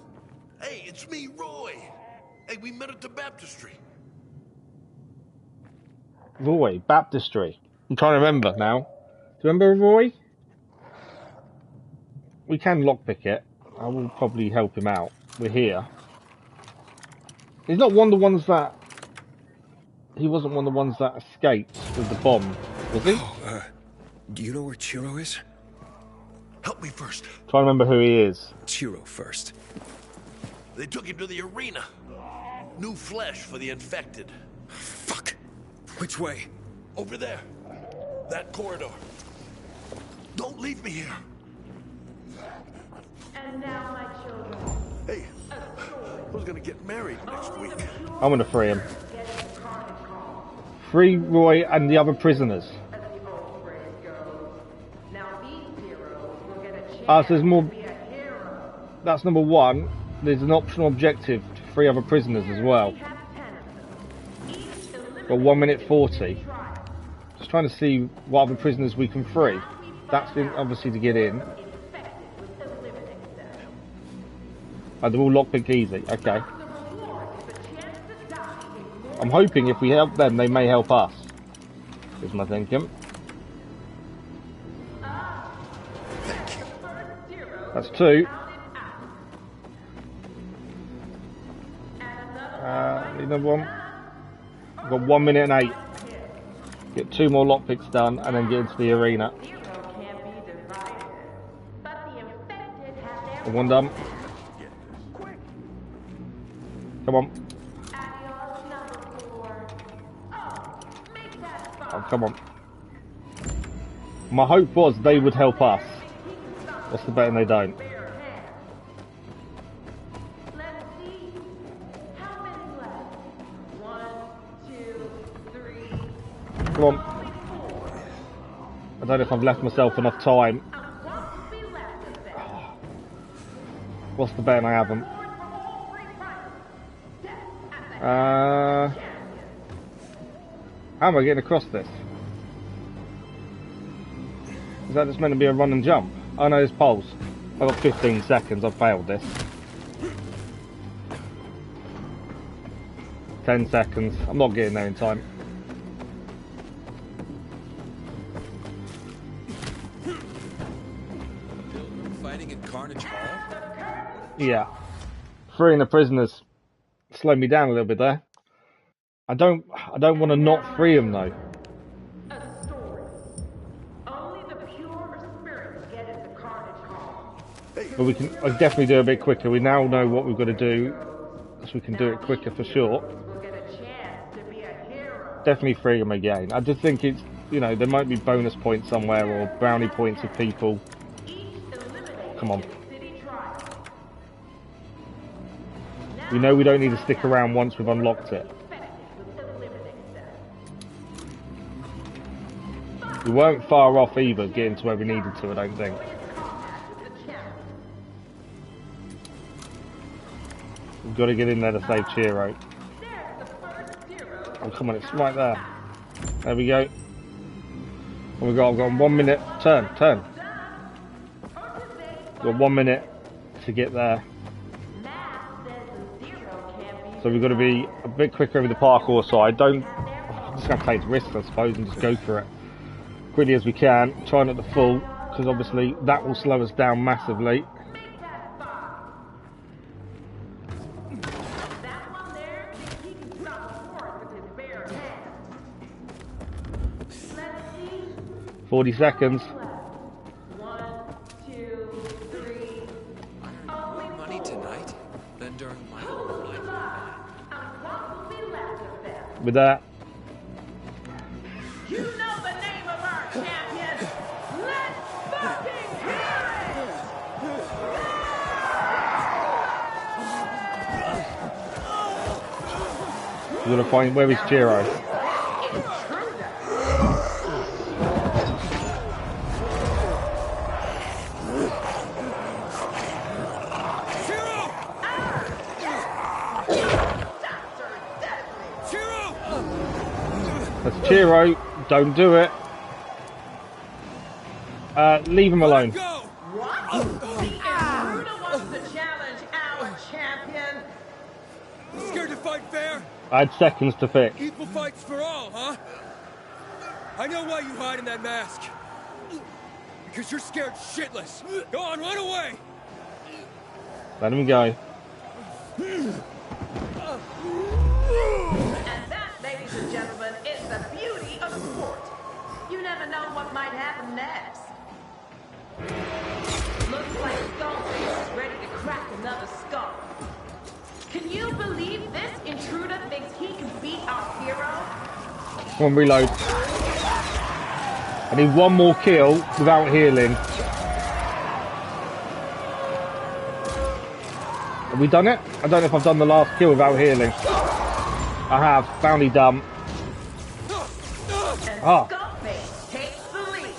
Hey, it's me, Roy. Hey, we met at the baptistry. Roy, baptistry. I'm trying to remember now. Do you remember Roy? We can lockpick it. I will probably help him out. We're here. He's not one of the ones that... He wasn't one of the ones that escaped with the bomb, was he? Do you know where Ciro is? Help me first. Try to remember who he is. Ciro first. They took him to the arena. New flesh for the infected. Fuck. Which way? Over there. That corridor. Don't leave me here. And now, my children. Hey, who's gonna get married next week? I'm gonna free him. Free Roy and the other prisoners. So there's more. That's number one. There's an optional objective to free other prisoners as well. Got 1 minute 40. Just trying to see what other prisoners we can free. That's obviously to get in. Oh, they're all lockpick easy. Okay. I'm hoping if we help them, they may help us. Is my thinking. That's 2. Need another one. We've got 1 minute and 8. Get 2 more lockpicks done and then get into the arena. One done. Come on. Oh, come on. My hope was they would help us. What's the betting they don't? Come on. I don't know if I've left myself enough time. What's the betting I haven't? How am I getting across this? Is that just meant to be a run and jump? Oh no, there's poles. I've got 15 seconds, I've failed this. 10 seconds, I'm not getting there in time. Fighting in Carnage Hall? Yeah. Freeing the prisoners slowed me down a little bit there. I don't want to not free them though. But we can definitely do a bit quicker. We now know what we've got to do, so we can do it quicker for sure. Definitely free them again. I just think it's, you know, there might be bonus points somewhere or brownie points of people. Come on. We know we don't need to stick around once we've unlocked it. We weren't far off either getting to where we needed to, I don't think. We've got to get in there to save Ciro. Oh, come on, it's right there. There we go. Oh, I've got 1 minute. Turn. Got 1 minute to get there. So we've got to be a bit quicker over the parkour side. I'm just going to take risks, I suppose, and just go for it. Quickly as we can. Try not to fall, because obviously that will slow us down massively. $40 seconds. 1, 2, 3. Money tonight? Then during my whole life. With that. You know the name of our champion. Let's fucking hear it! We're gonna find where is Ciro. That's Ciro. Don't do it. Leave him alone. What? The intruder wants to challenge our champion. Scared to fight fair? I had seconds to fix. Equal fights for all, huh? I know why you hide in that mask. because you're scared shitless. Go on, run away! Let him go. And that, ladies and gentlemen, is the beauty of sport. You never know what might happen next. Looks like Skullface is ready to crack another skull. Can you believe this intruder thinks he can beat our hero? Come on, reload. I need one more kill without healing. Have we done it? I don't know if I've done the last kill without healing. I have. Bounty dump. Ah. Skullface takes the lead.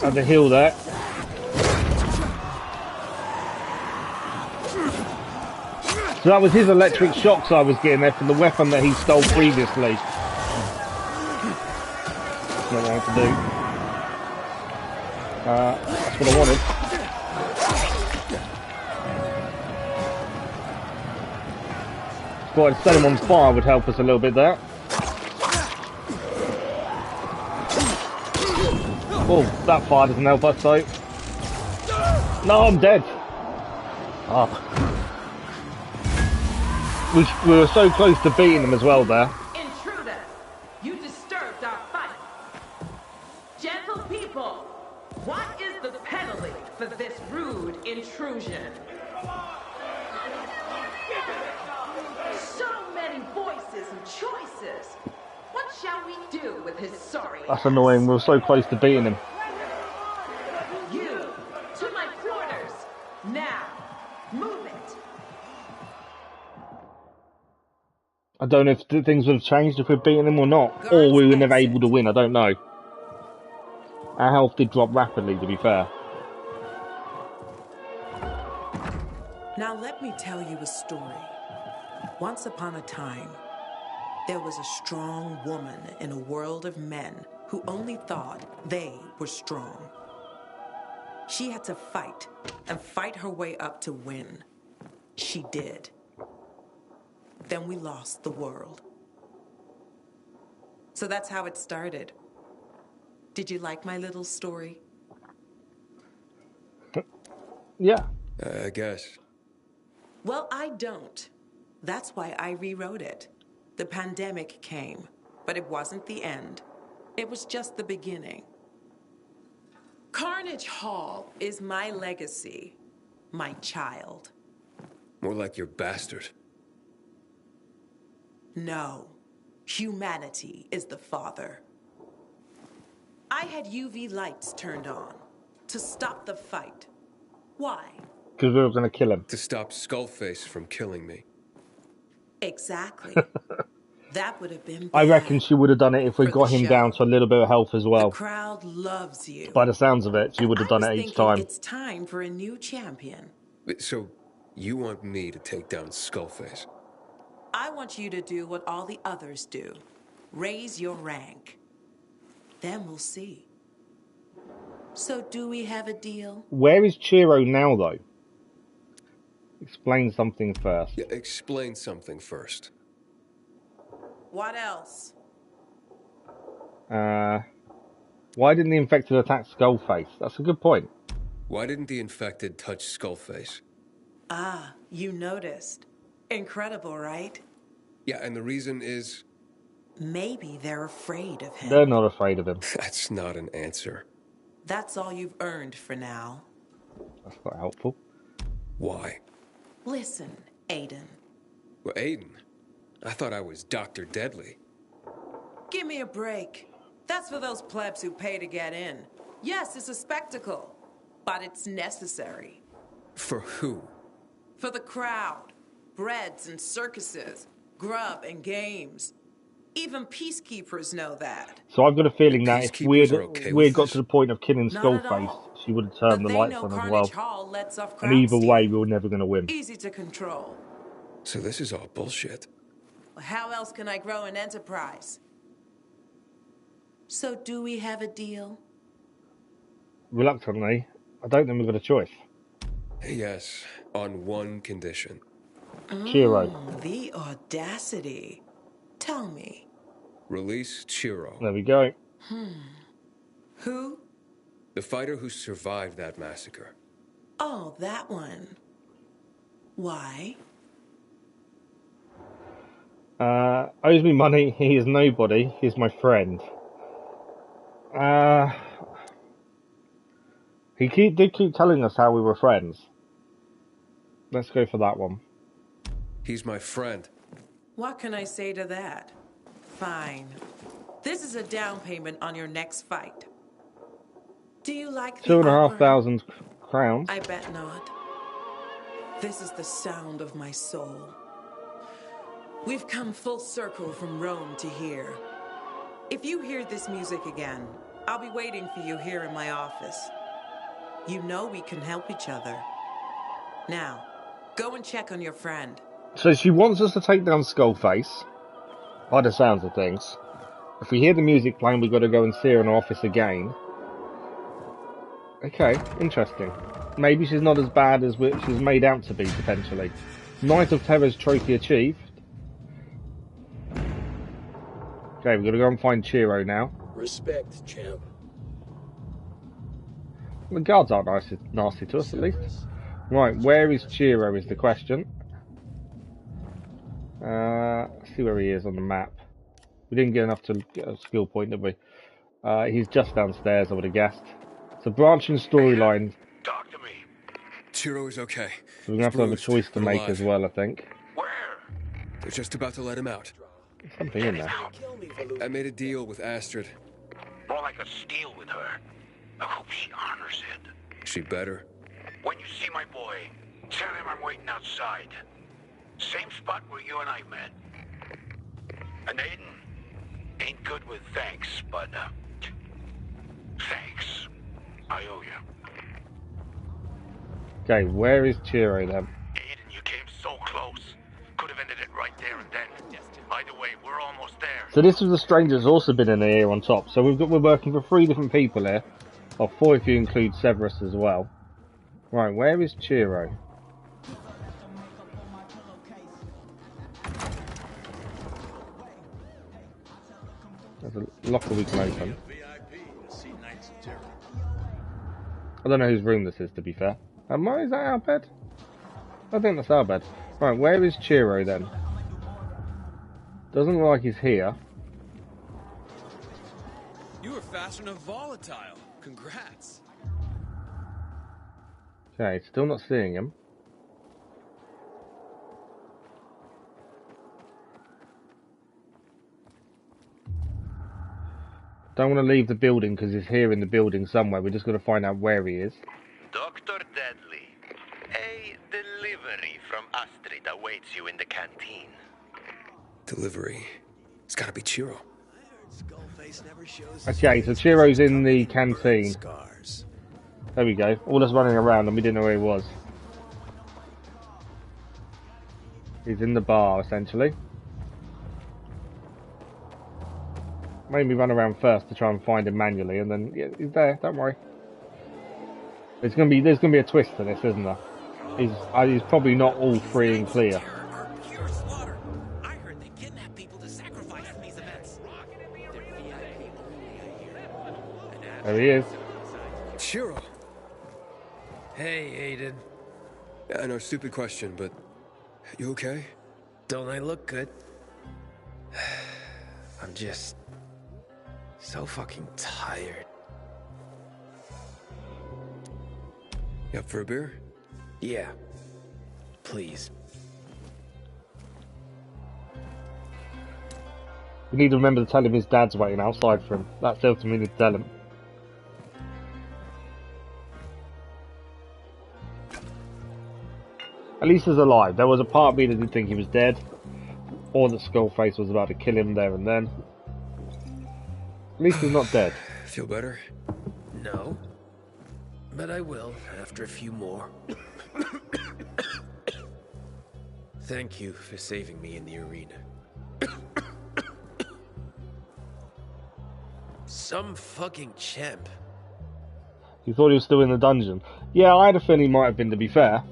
Had to heal there. So that was his electric shocks I was getting there from the weapon that he stole previously. That's not what I want to do. That's what I wanted. Thought I'd set him on fire would help us a little bit there. Oh, that fire doesn't help us though. No, I'm dead. Oh. We were so close to beating them as well there. Intruder, you disturbed our fight. Gentle people, what is the penalty for this rude intrusion? So many voices and choices. What shall we do with his sorry That's annoying. We were so close to beating him. You, to my quarters. Now, move it. I don't know if things would have changed if we'd beaten him or not. Or we were never able to win, I don't know. Our health did drop rapidly, to be fair. Now let me tell you a story. Once upon a time, there was a strong woman in a world of men who only thought they were strong. She had to fight and fight her way up to win. She did. Then we lost the world. So that's how it started. Did you like my little story? Yeah. I guess. Well, I don't. That's why I rewrote it. The pandemic came, but it wasn't the end. It was just the beginning. Carnage Hall is my legacy, my child. More like your bastard. No, humanity is the father. I had UV lights turned on to stop the fight. Why? Because we were going to kill him. To stop Skullface from killing me. Exactly. That would have been bad. I reckon she would have done it if we got him down to a little bit of health as well. The crowd loves you. By the sounds of it, she would have done it each time. It's time for a new champion. So, you want me to take down Skullface? I want you to do what all the others do. Raise your rank. Then we'll see. So do we have a deal? Where is Ciro now, though? Explain something first. Yeah, explain something first. What else? Why didn't the infected attack Skullface? That's a good point. Why didn't the infected touch Skullface? Ah, you noticed. Incredible, right? Yeah, and the reason is... Maybe they're afraid of him. They're not afraid of him. That's not an answer. That's all you've earned for now. That's not helpful. Why? Listen, Aiden. Well, Aiden? I thought I was Dr. Deadly. Give me a break. That's for those plebs who pay to get in. Yes, it's a spectacle, but it's necessary. For who? For the crowd. Breads and circuses, grub and games. Even peacekeepers know that. So I've got a feeling that if we had got to the point of killing Skullface, she would have turned the lights on as well. And either way, we were never going to win. Easy to control. So this is all bullshit. How else can I grow an enterprise? So do we have a deal? Reluctantly, I don't think we've got a choice. Yes, on one condition. Ciro. The audacity. Tell me. Release Ciro. There we go. Who? The fighter who survived that massacre. Oh, that one. Why? Owes me money. He is nobody. He's my friend. Did keep telling us how we were friends. Let's go for that one. He's my friend. What can I say to that? Fine. This is a down payment on your next fight. Do you like the 2,500 crowns. I bet not. This is the sound of my soul. We've come full circle from Rome to here. If you hear this music again, I'll be waiting for you here in my office. You know we can help each other. Now, go and check on your friend. So she wants us to take down Skullface, by the sounds of things. If we hear the music playing, we've got to go and see her in her office again. Okay, interesting. Maybe she's not as bad as she's made out to be, potentially. Knight of Terror's trophy achieved. Okay, we've got to go and find Ciro now. Respect, champ. The guards aren't nasty to us, at least. Right, where is Ciro is the question. Let's see where he is on the map. We didn't get enough to get a skill point, did we? He's just downstairs, I would have guessed. It's a branching storyline. Talk to me. Ciro is okay. So we're going to have a choice to make as well, I think. Where? They're just about to let him out. There's something in there. I made a deal with Astrid. More like a steal with her. I hope she honors it. She better. When you see my boy, tell him I'm waiting outside. Same spot where you and I met. And Aiden ain't good with thanks, but thanks. I owe you. Okay, where is Ciro then? Aiden, you came so close. Could have ended it right there and then. Either way, we're almost there. So this was the stranger that's also been in here on top. So we're working for 3 different people here. Or 4 if you include Severus as well. Right, where is Ciro? There's a locker we can open. I don't know whose room this is, to be fair. Is that our bed? I think that's our bed. Right, where is Ciro then? Doesn't look like he's here. You were faster than a volatile. Congrats. Okay, still not seeing him. Don't want to leave the building because he's here in the building somewhere. We're just going to find out where he is. Dr. Deadly, a delivery from Astrid awaits you in the canteen. Delivery. It's gotta be Ciro. Okay, so Ciro's in the canteen. There we go. All us running around and we didn't know where he was. He's in the bar, essentially. Made me run around first to try and find him manually, and then yeah, he's there. Don't worry. There's gonna be a twist to this, isn't there? He's probably not all free and clear. There he is. Ciro. Hey, Aiden. I know, stupid question, but you okay? Don't I look good? I'm just so fucking tired. You up for a beer? Yeah. Please. We need to remember to tell him his dad's waiting outside for him. That's the ultimate we need to tell him. At least he's alive. There was a part of me that didn't think he was dead, or that Skullface was about to kill him there and then. At least he's not dead. Feel better? No. But I will after a few more. Thank you for saving me in the arena. Some fucking champ. You thought he was still in the dungeon? Yeah, I had a feeling he might have been, to be fair.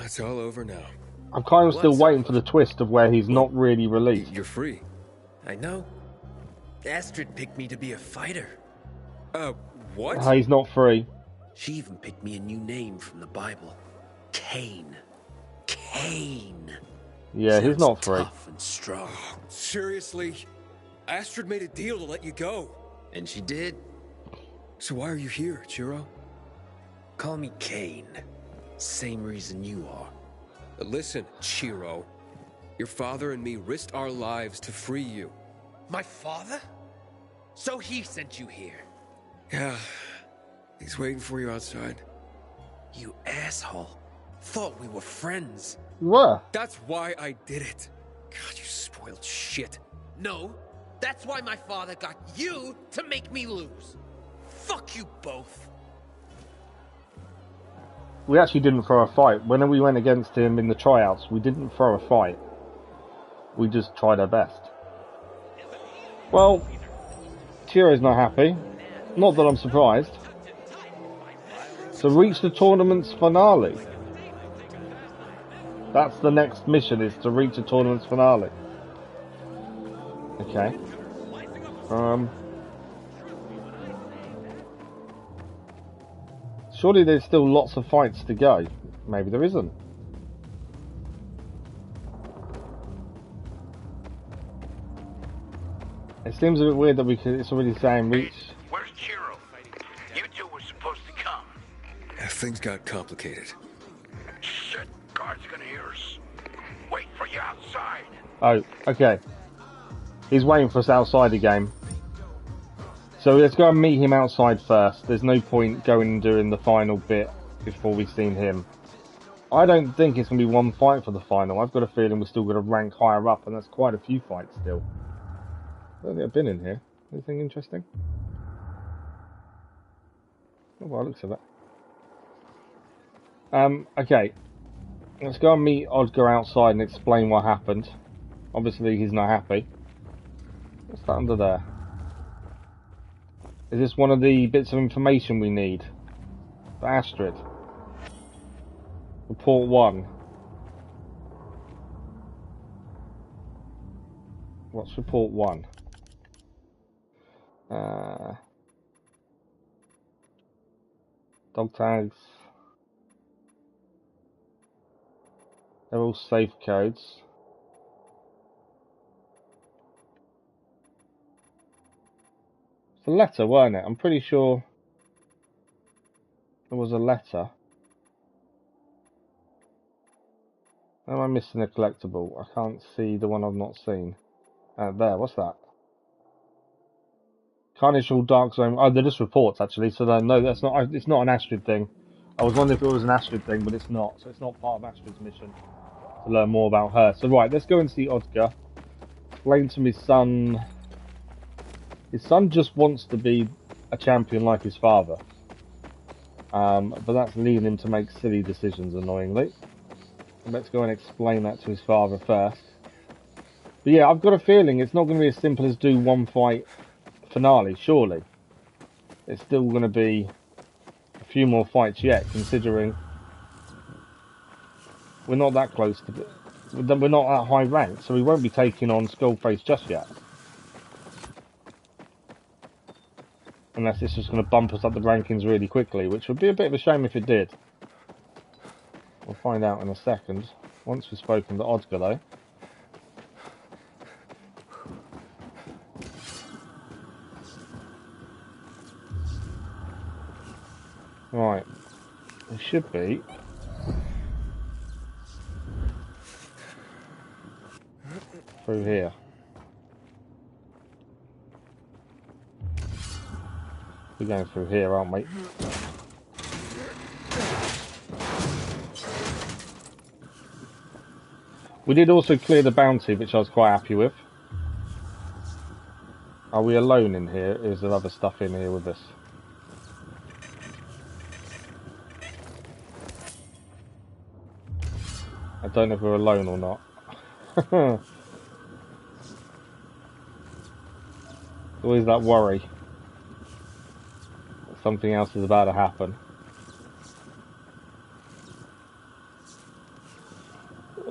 It's all over now. I'm kind of still waiting for the twist of where he's not really released. You're free. I know. Astrid picked me to be a fighter. What? He's not free. She even picked me a new name from the Bible. Cain. Cain. Yeah, he's not free. Tough and strong. Seriously? Astrid made a deal to let you go. And she did. So why are you here, Ciro? Call me Cain. Same reason you are. Listen, Ciro. Your father and me risked our lives to free you. My father? So he sent you here? Yeah. He's waiting for you outside. You asshole. Thought we were friends. What? That's why I did it. God, you spoiled shit. No, that's why my father got you to make me lose. Fuck you both. We actually didn't throw a fight. When we went against him in the tryouts, we didn't throw a fight. We just tried our best. Well, Ciro's not happy. Not that I'm surprised. So reach the tournament's finale. That's the next mission, is to reach the tournament's finale. Okay. Surely there's still lots of fights to go. Maybe there isn't. It seems a bit weird that it's already saying reach. Where's Ciro? You two were supposed to come. Things got complicated. Shit, guards are gonna hear us. Wait for you outside. Oh, okay. He's waiting for us outside the game. So let's go and meet him outside first. There's no point going and doing the final bit before we've seen him. I don't think it's going to be one fight for the final. I've got a feeling we're still going to rank higher up, and that's quite a few fights still. I don't think I've been in here. Anything interesting? Oh, well, looks of it. Okay. Let's go and meet Ogar outside and explain what happened. Obviously, he's not happy. What's that under there? Is this one of the bits of information we need? For Astrid. Report 1. What's report 1? Dog tags. They're all safe codes. It's a letter, weren't it? I'm pretty sure there was a letter. Am I missing a collectible? I can't see the one I've not seen. There, what's that? Carnage all Dark Zone. Oh, they're just reports actually. So no, that's not. It's not an Astrid thing. I was wondering if it was an Astrid thing, but it's not. So it's not part of Astrid's mission to learn more about her. So right, let's go and see Ogar. Explain to his son. His son just wants to be a champion like his father. But that's leading him to make silly decisions, annoyingly. Let's go and explain that to his father first. But yeah, I've got a feeling it's not going to be as simple as do one fight finale, surely. It's still going to be a few more fights yet, considering we're not that close to it. We're not that high ranked, so we won't be taking on Skullface just yet. Unless it's just going to bump us up the rankings really quickly, which would be a bit of a shame if it did. We'll find out in a second, once we've spoken to Ogar though. Right, it should be. Through here. We're going through here, aren't we? We did also clear the bounty, which I was quite happy with. Are we alone in here? Is there other stuff in here with us? I don't know if we're alone or not. Always that worry. Something else is about to happen.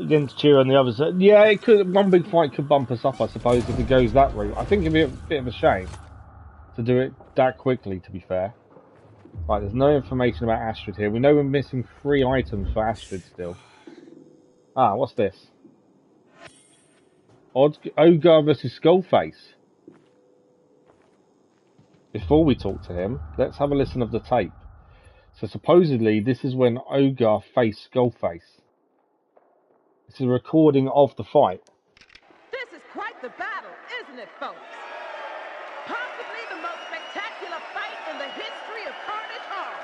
against Ciro and the others. Yeah, it could. One big fight could bump us up, I suppose, if it goes that route. I think it'd be a bit of a shame to do it that quickly, to be fair. Right, there's no information about Astrid here. We know we're missing 3 items for Astrid still. Ah, what's this? Ogar versus Skullface. Before we talk to him, let's have a listen of the tape. So supposedly, this is when Ogar faced Skullface. This is a recording of the fight. This is quite the battle, isn't it, folks? Possibly the most spectacular fight in the history of Carnage Hall.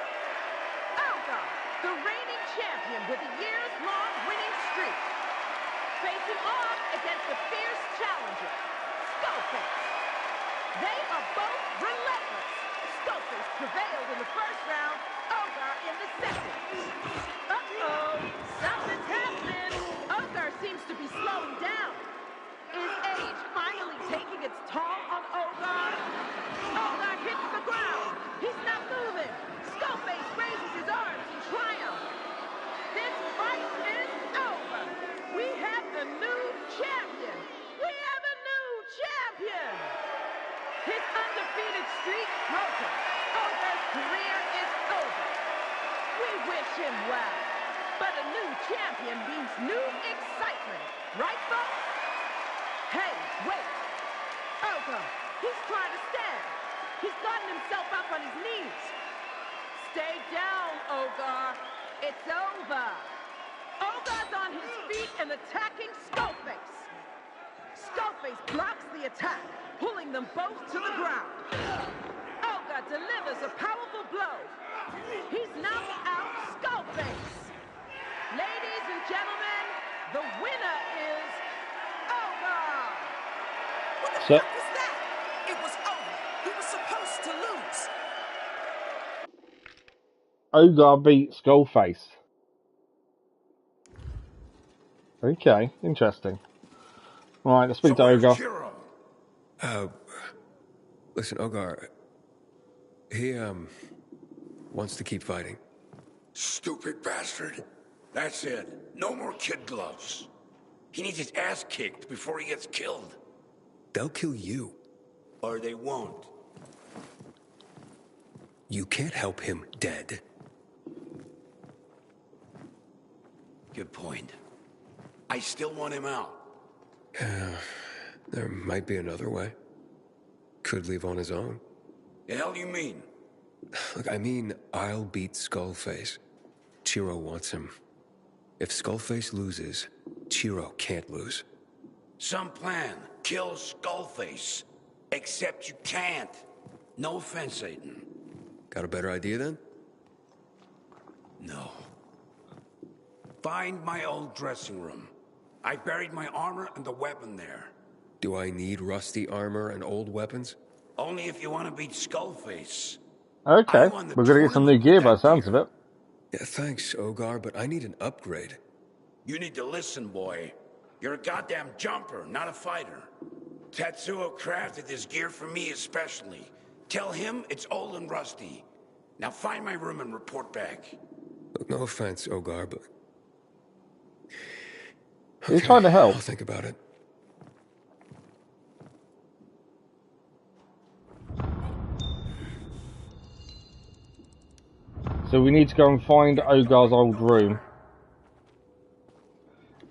Ogar, the reigning champion with a years-long winning streak, facing off against the fierce challenger, Skullface. They are both relentless. Skullface prevailed in the first round, Ogar in the second. Uh-oh, something's happening. Ogar seems to be slowing down. Is age finally taking its toll on Ogar? Ogar hits the ground. He's not moving. Skullface raises his arms in triumph. This fight is over. We have a new champion. We have a new champion. His undefeated streak broken. Ogar's career is over. We wish him well. But a new champion means new excitement. Right, folks? Hey, wait. Ogar, he's trying to stand. He's gotten himself up on his knees. Stay down, Ogar. It's over. Ogar's on his feet and attacking Skullface. Skullface blocks the attack, pulling them both to the ground. Ogar delivers a powerful blow. He's knocked out Skullface. Ladies and gentlemen, the winner is Ogar. What the fuck was that? It was over. He was supposed to lose. Ogar beat Skullface. Okay, interesting. Alright, let's speak to Ogar. Listen, Ogar, he, wants to keep fighting. Stupid bastard. That's it. No more kid gloves. He needs his ass kicked before he gets killed. They'll kill you. Or they won't. You can't help him dead. Good point. I still want him out. There might be another way. Could leave on his own. The hell do you mean? Look, I mean, I'll beat Skullface. Ciro wants him. If Skullface loses, Ciro can't lose. Some plan. Kill Skullface. Except you can't. No offense, Aiden. Got a better idea then? No. Find my old dressing room. I buried my armor and the weapon there. Do I need rusty armor and old weapons? Only if you want to beat Skullface. Okay, we're gonna get some new gear by the sounds of it. Yeah, thanks, Ogar, but I need an upgrade. You need to listen, boy. You're a goddamn jumper, not a fighter. Tetsuo crafted this gear for me especially. Tell him it's old and rusty. Now find my room and report back. Look, no offense, Ogar, but... He's trying to help. I'll think about it. So we need to go and find Ogar's old room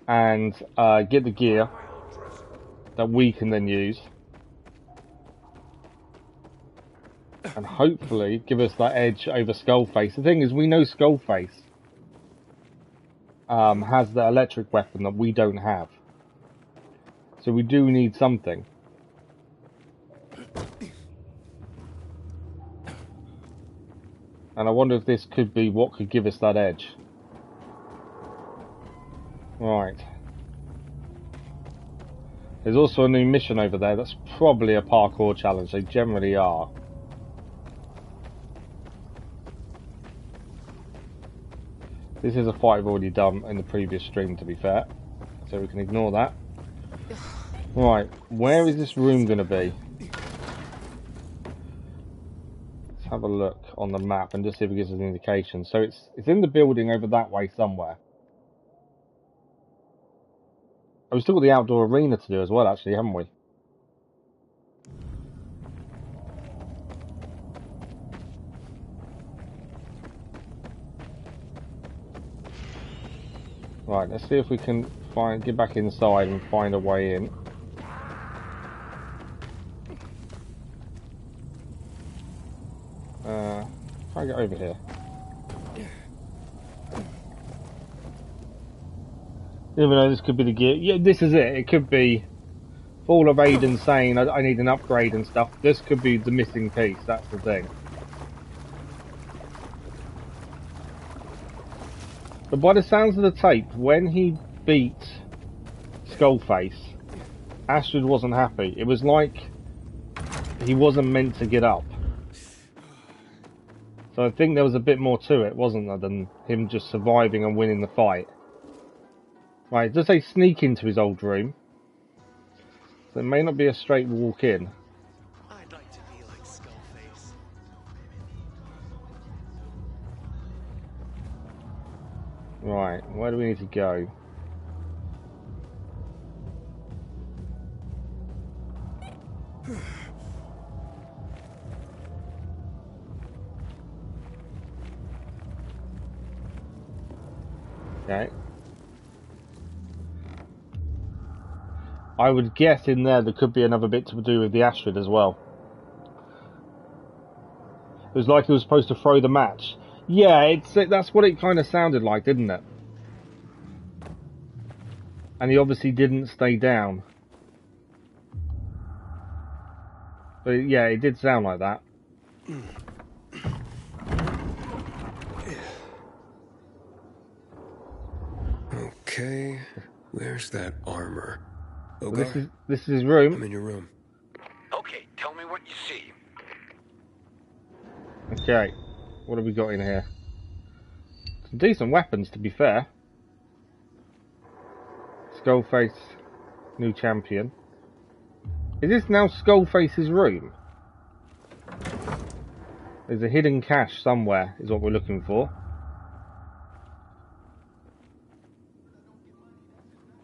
and get the gear that we can then use, and hopefully give us that edge over Skullface. The thing is, we know Skullface has the electric weapon that we don't have, so we do need something. And I wonder if this could be what could give us that edge. Right. There's also a new mission over there that's probably a parkour challenge. They generally are. This is a fight I've already done in the previous stream, to be fair. So we can ignore that. Right. Where is this room going to be? Let's have a look on the map and just see if it gives us an indication. So it's in the building over that way somewhere. we've still got the outdoor arena to do as well, actually, haven't we? Right, let's see if we can get back inside and find a way in. Try and get over here. Even though this could be the gear. Yeah, this is it. It could be all of Aiden saying I need an upgrade and stuff. This could be the missing piece. That's the thing. But by the sounds of the tape, when he beat Skullface, Astrid wasn't happy. It was like he wasn't meant to get up. So I think there was a bit more to it, wasn't there, than him just surviving and winning the fight. Right, it does say sneak into his old room. So it may not be a straight walk in. I'd like to be like Skullface. Right, where do we need to go? Okay. I would guess in there could be another bit to do with the Astrid as well. It was like he was supposed to throw the match. Yeah, that's what it kind of sounded like, didn't it? And he obviously didn't stay down. But yeah, it did sound like that. Okay, where's that armor? Well, Ogar? this is his room. I'm in your room. Okay, tell me what you see. Okay, what have we got in here? Some decent weapons, to be fair. Skullface, new champion. Is this now Skullface's room? There's a hidden cache somewhere, is what we're looking for.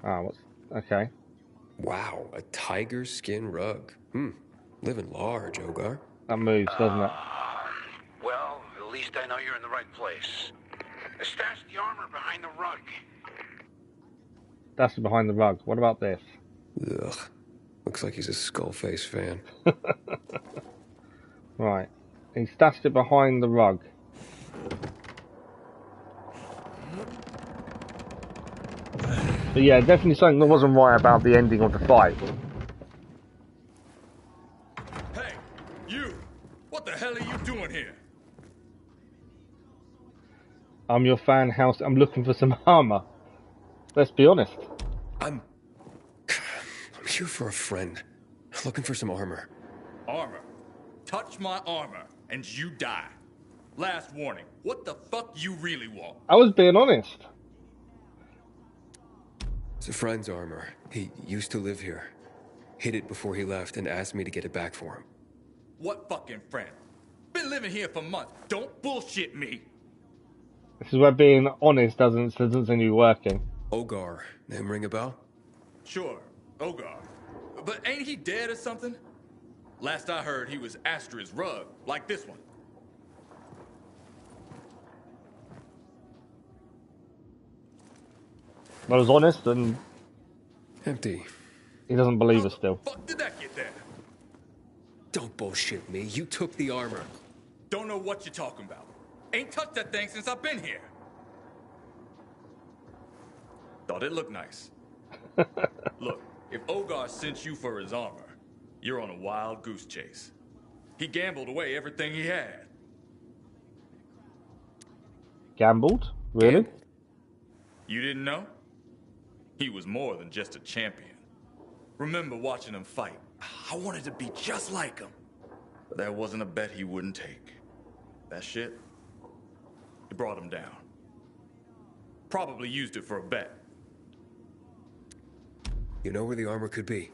Ah, what's... okay. Wow, a tiger skin rug. Living large, Ogar. That moves, doesn't it? Well, at least I know you're in the right place. Stash the armor behind the rug. That's behind the rug. What about this? Ugh. Looks like he's a Skullface fan. Right. He stashed it behind the rug. But yeah, definitely something that wasn't right about the ending of the fight. Hey, you! What the hell are you doing here? I'm your fan house. I'm looking for some armor. Let's be honest. I'm here for a friend. Looking for some armor. Armor. Touch my armor, and you die. Last warning. What the fuck you really want? I was being honest. It's a friend's armor. He used to live here. Hid it before he left and asked me to get it back for him. What fucking friend? Been living here for months. Don't bullshit me. This is where being honest doesn't seem to be working. Ogar. Name ring a bell? Sure, Ogar. But ain't he dead or something? Last I heard, he was Astrid's rug, like this one. I was honest and... empty. He doesn't believe us still. Fuck did that get there? Don't bullshit me. You took the armor. Don't know what you're talking about. Ain't touched that thing since I've been here. Thought it looked nice. Look, if Ogar sent you for his armor, you're on a wild goose chase. He gambled away everything he had. Gambled? Really? You didn't know? He was more than just a champion. Remember watching him fight. I wanted to be just like him. But there wasn't a bet he wouldn't take. That shit, it brought him down. Probably used it for a bet. You know where the armor could be?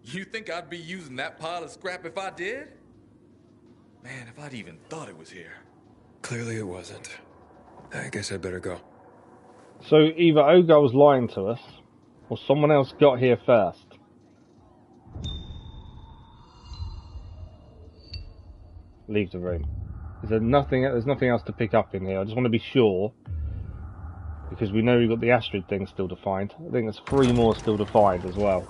You think I'd be using that pile of scrap if I did? Man, if I'd even thought it was here. Clearly it wasn't. I guess I'd better go. So either Ogar was lying to us, Or someone else got here first. Leave the room. There's nothing else to pick up in here. I just want to be sure. Because we know we've got the Astrid thing still to find. I think there's 3 more still to find as well.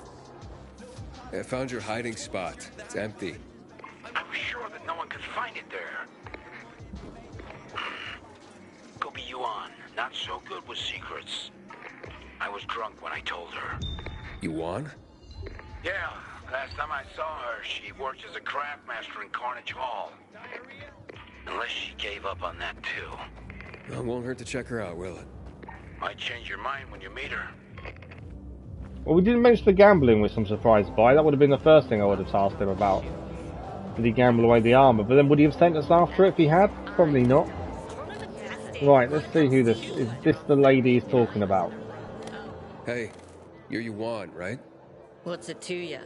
I found your hiding spot. It's empty. I was sure that no one could find it there. Go be Yuan. Not so good with secrets. I was drunk when I told her. Yuan? Yeah, last time I saw her, she worked as a craft master in Carnage Hall. Unless she gave up on that too. Well, it won't hurt to check her out, will it? Might change your mind when you meet her. Well, we didn't mention the gambling, which I'm surprised by. That would have been the first thing I would have asked him about. Did he gamble away the armor? But then would he have sent us after it if he had? Probably not. Right, let's see who this is. Is this the lady he's talking about? Hey, you're Yuan, right? What's it to you?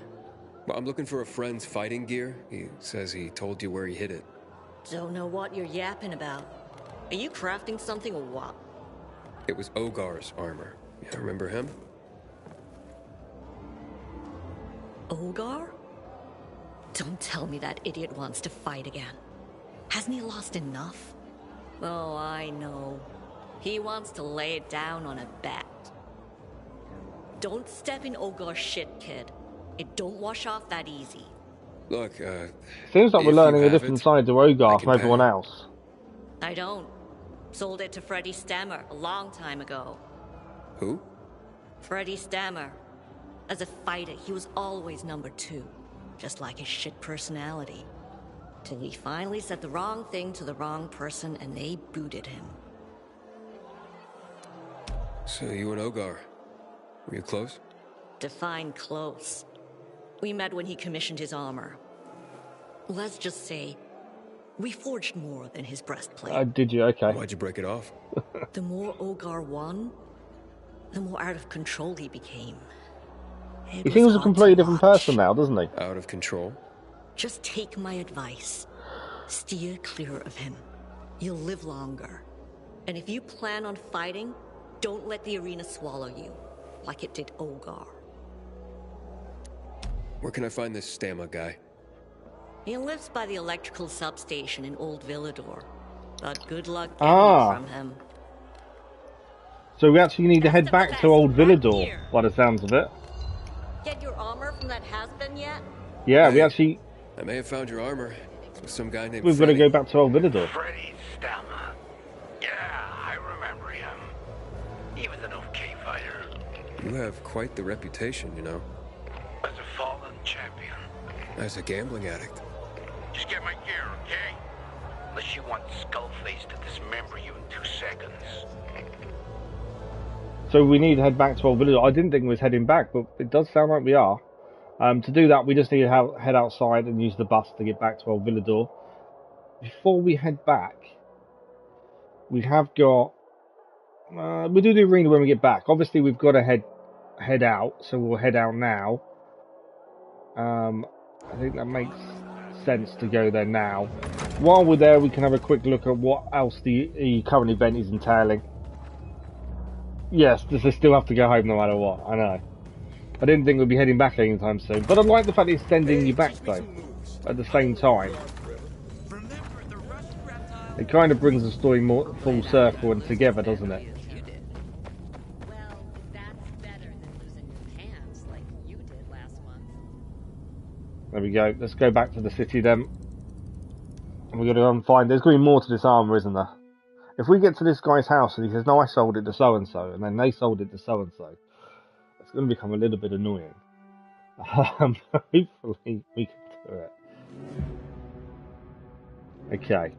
Well, I'm looking for a friend's fighting gear. He says he told you where he hid it. Don't know what you're yapping about. Are you crafting something or what? It was Ogar's armor. You remember him? Ogar? Don't tell me that idiot wants to fight again. Hasn't he lost enough? Oh, I know. He wants to lay it down on a bet. Don't step in Ogar's shit, kid. It don't wash off that easy. Look, seems like we're learning a different side to Ogar from everyone else. I don't. Sold it to Freddy Stammer a long time ago. Who? Freddy Stammer. As a fighter, he was always number 2. Just like his shit personality. Till he finally said the wrong thing to the wrong person and they booted him. So you and Ogar, were you close? Define close. We met when he commissioned his armor. Let's just say, we forged more than his breastplate. Did you? Okay. Why'd you break it off? The more Ogar won, the more out of control he became. He seems a completely different person now, doesn't he? Out of control? Just take my advice. Steer clear of him. You'll live longer. And if you plan on fighting, don't let the arena swallow you, like it did Ogar. Where can I find this Stammer guy? He lives by the electrical substation in Old Villador. But good luck getting it from him. So we actually need to head back to Old Villador, by the sounds of it. Get your armor from that has-been yet? Yeah, we actually... I may have found your armor. With some guy named We've got to go back to Old Villador. Freddy Stammer. Yeah, I remember him. He was an okay fighter. You have quite the reputation, you know. As a fallen champion. As a gambling addict. Just get my gear, okay? Unless you want Skullface to dismember you in 2 seconds. So we need to head back to Old Villador. I didn't think we was heading back, but it does sound like we are. To do that, we just need to head outside and use the bus to get back to Old Villador. Before we head back, we have got... we'll do the arena when we get back. Obviously, we've got to head out, so we'll head out now. I think that makes sense to go there now. While we're there, we can have a quick look at what else the current event is entailing. Yes, does they still have to go home no matter what? I know. I didn't think we'd be heading back anytime soon, but I like the fact it's sending you back though, at the same time. It kind of brings the story more full circle and together, doesn't it? There we go. Let's go back to the city then. And we're going to go and find... There's going to be more to this armour, isn't there? If we get to this guy's house and he says, no, I sold it to so-and-so, and then they sold it to so-and-so, it's going to become a little bit annoying. Hopefully we can do it. Okay.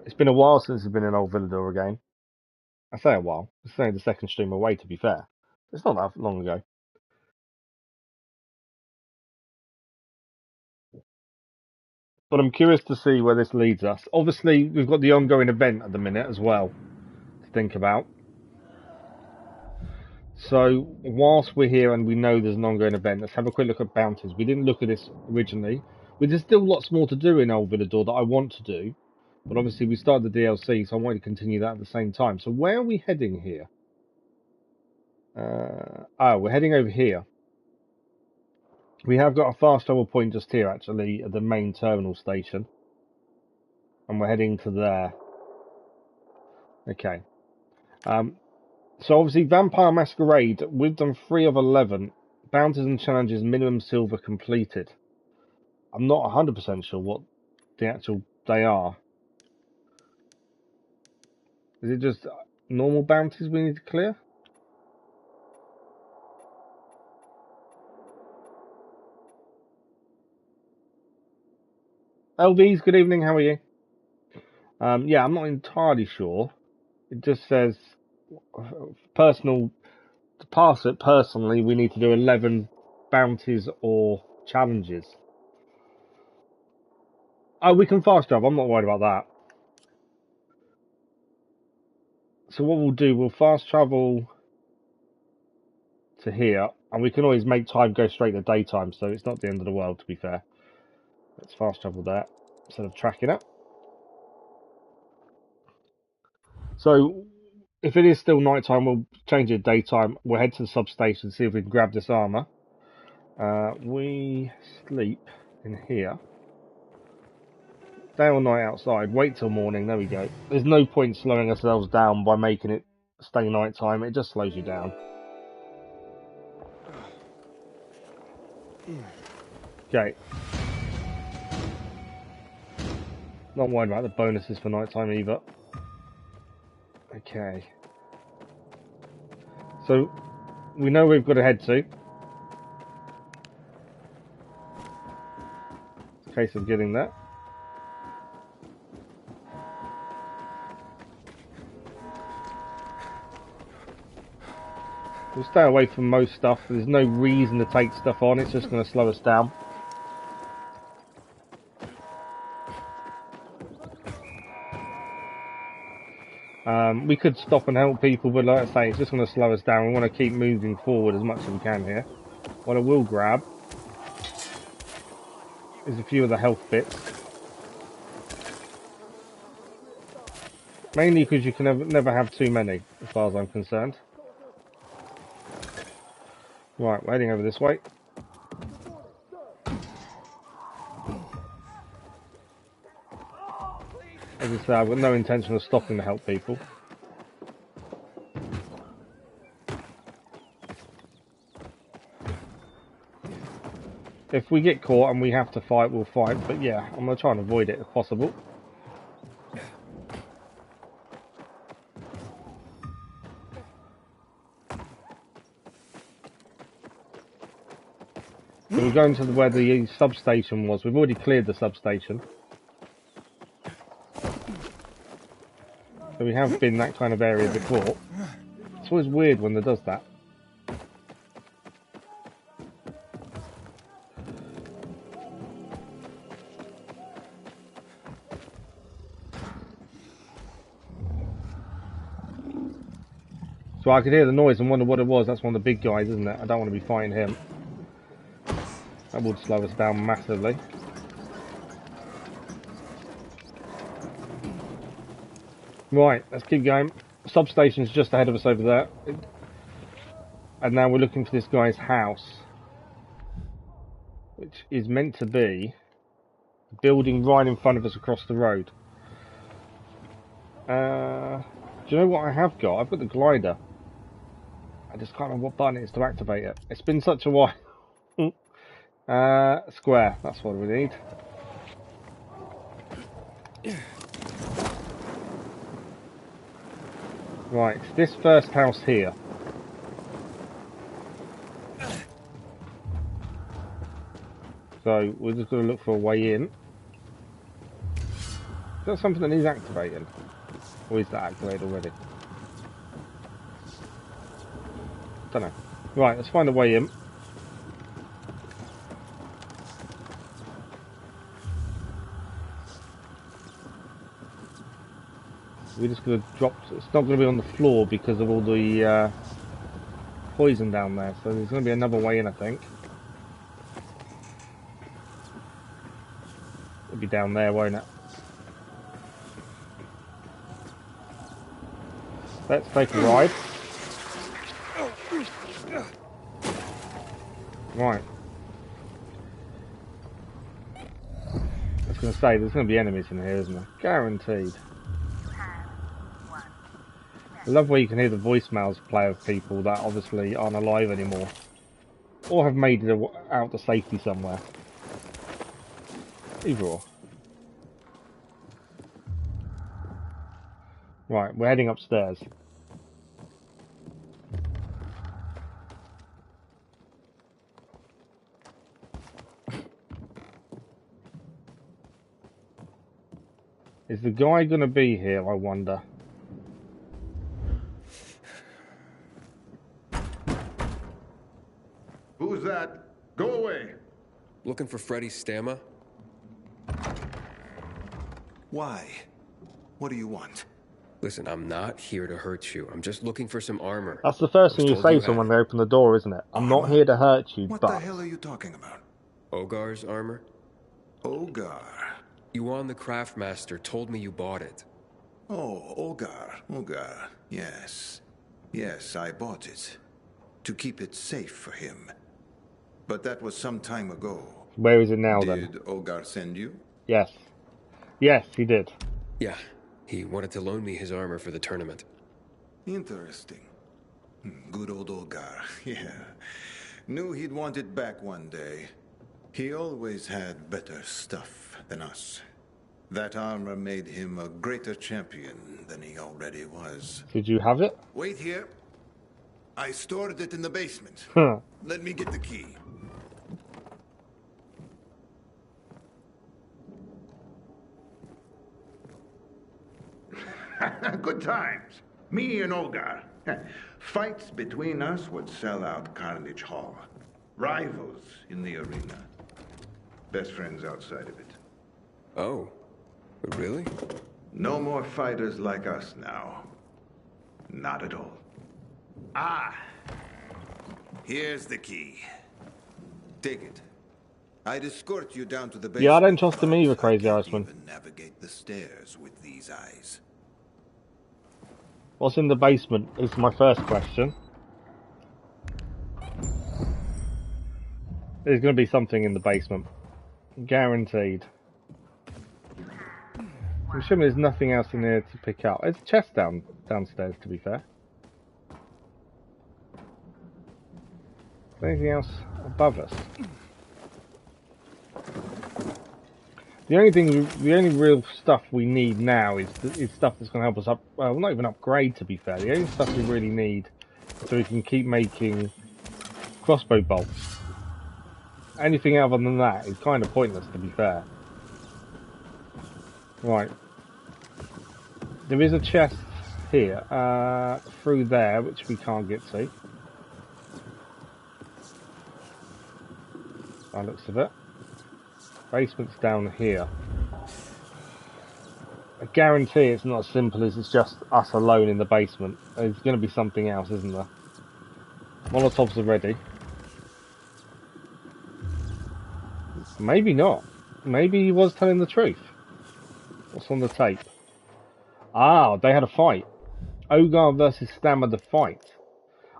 It's been a while since we've been in Old Villador again. I say a while. It's only the second stream away, to be fair. It's not that long ago. But I'm curious to see where this leads us. Obviously, we've got the ongoing event at the minute as well to think about. So, whilst we're here and we know there's an ongoing event, let's have a quick look at bounties. We didn't look at this originally. But there's still lots more to do in Old Villador that I want to do. But obviously, we started the DLC, so I want to continue that at the same time. So, where are we heading here? We're heading over here. We have got a fast travel point just here, actually, at the main terminal station. And we're heading to there. Okay. So obviously, Vampire Masquerade, we've done 3 of 11. Bounties and challenges, minimum silver completed. I'm not 100% sure what the actual they are. Is it just normal bounties we need to clear? LVs, good evening, how are you? Yeah, I'm not entirely sure. It just says personal, to pass it personally, we need to do 11 bounties or challenges. Oh, we can fast travel, I'm not worried about that. So what we'll do, we'll fast travel to here, and we can always make time go straight to daytime, so it's not the end of the world, to be fair. Let's fast travel there, instead of tracking it. So, if it is still nighttime, we'll change it to daytime. We'll head to the substation, see if we can grab this armor. We sleep in here. Day or night outside, wait till morning, there we go. There's no point slowing ourselves down by making it stay nighttime, it just slows you down. Okay. Not worried about the bonuses for nighttime either. Okay. So, we know we've got to head to. It's a case of getting there. We'll stay away from most stuff. There's no reason to take stuff on. It's just going to slow us down. We could stop and help people, but like I say, it's just going to slow us down. We want to keep moving forward as much as we can here. What I will grab is a few of the health bits. Mainly because you can never have too many, as far as I'm concerned. Right, we're heading over this way. As I say, I've got no intention of stopping to help people. If we get caught and we have to fight, we'll fight. But yeah, I'm going to try and avoid it if possible. So we're going to where the substation was. We've already cleared the substation. So we have been that kind of area before. It's always weird when it does that. So I could hear the noise and wonder what it was. That's one of the big guys, isn't it? I don't want to be fighting him. That would slow us down massively. Right, let's keep going. Substation's just ahead of us over there. And now we're looking for this guy's house. Which is meant to be a building right in front of us across the road. Do you know what I have got? I've got the glider. I just can't remember what button it is to activate it. It's been such a while. Square, that's what we need. Right, it's this first house here. So we're just going to look for a way in. Is that something that needs activating? Or is that activated already? Don't know. Right, let's find a way in. We're just going to drop. It's not going to be on the floor because of all the poison down there. So there's going to be another way in, I think. It'll be down there, won't it? Let's take a ride. Right. I was going to say, there's going to be enemies in here, isn't there? Guaranteed. I love where you can hear the voicemails play of people that obviously aren't alive anymore. Or have made it out to safety somewhere. Either or. Right, we're heading upstairs. Is the guy going to be here, I wonder? Who's that? Go away. Looking for Freddy Stamma? Why? What do you want? Listen, I'm not here to hurt you. I'm just looking for some armor. That's the first thing you say to someone when they open the door, isn't it? I'm not here to hurt you, What but... the hell are you talking about? Ogar's armor? Ogar. Yuan the Craftmaster told me you bought it. Oh, Ogar. Ogar. Yes. Yes, I bought it. To keep it safe for him. But that was some time ago. Where is it now, then? Did Ogar send you? Yes. Yes, he did. Yeah. He wanted to loan me his armor for the tournament. Interesting. Good old Ogar. Yeah. Knew he'd want it back one day. He always had better stuff than us. That armor made him a greater champion than he already was. Did you have it? Wait here. I stored it in the basement. Huh. Let me get the key. Good times. Me and Ogar. Fights between us would sell out Carnage Hall. Rivals in the arena. Best friends outside of it. Oh, really? No more fighters like us now. Not at all. Ah! Here's the key. Take it. I'd escort you down to the basement. Yeah, I don't trust him either, Crazy Iceman. Even navigate the stairs with these eyes. What's in the basement is my first question. There's going to be something in the basement. Guaranteed. I'm assuming there's nothing else in there to pick up. There's a chest downstairs, to be fair. Is there anything else above us? The only real stuff we need now is stuff that's going to help us up. Well, not even upgrade, to be fair. The only stuff we really need so we can keep making crossbow bolts. Anything other than that is kind of pointless, to be fair. Right. There is a chest here, through there, which we can't get to. By the looks of it. Basement's down here. I guarantee it's not as simple as it's just us alone in the basement. There's going to be something else, isn't there? Molotovs are ready. Maybe not. Maybe he was telling the truth. What's on the tape? Ah, they had a fight. Ogar versus Stammer the fight.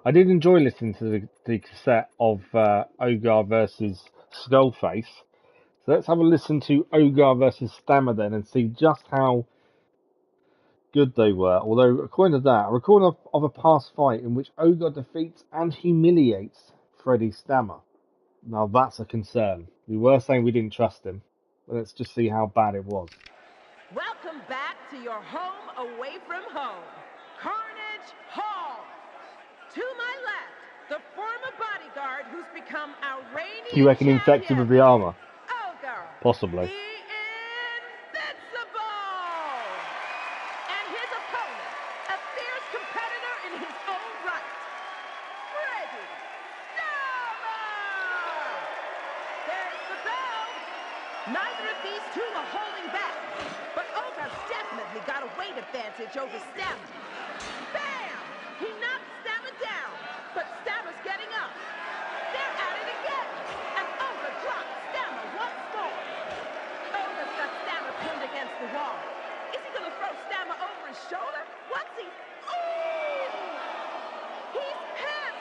I did enjoy listening to the cassette of Ogar versus Skullface. So let's have a listen to Ogar versus Stammer then and see just how good they were. Although, according to that, a recording of a past fight in which Ogar defeats and humiliates Freddy Stammer. Now that's a concern. We were saying we didn't trust him, but let's just see how bad it was. Welcome back to your home away from home, Carnage Hall. To my left, the former bodyguard who's become our reigning You reckon infected with the armor? Ogar. Possibly. Invincible! And his opponent, a fierce competitor in his own right, Freddy Stammer! There's the bell. Neither of these two are holding back, but Ogar's definitely got a weight advantage over Stammer. Bam! He knocks Stammer down, but Stammer's getting up. They're at it again, and Ogar drops Stammer once more. Ogar's got Stammer pinned against the wall. Is he gonna throw Stammer over his shoulder? What's he? Ooh! He's pinned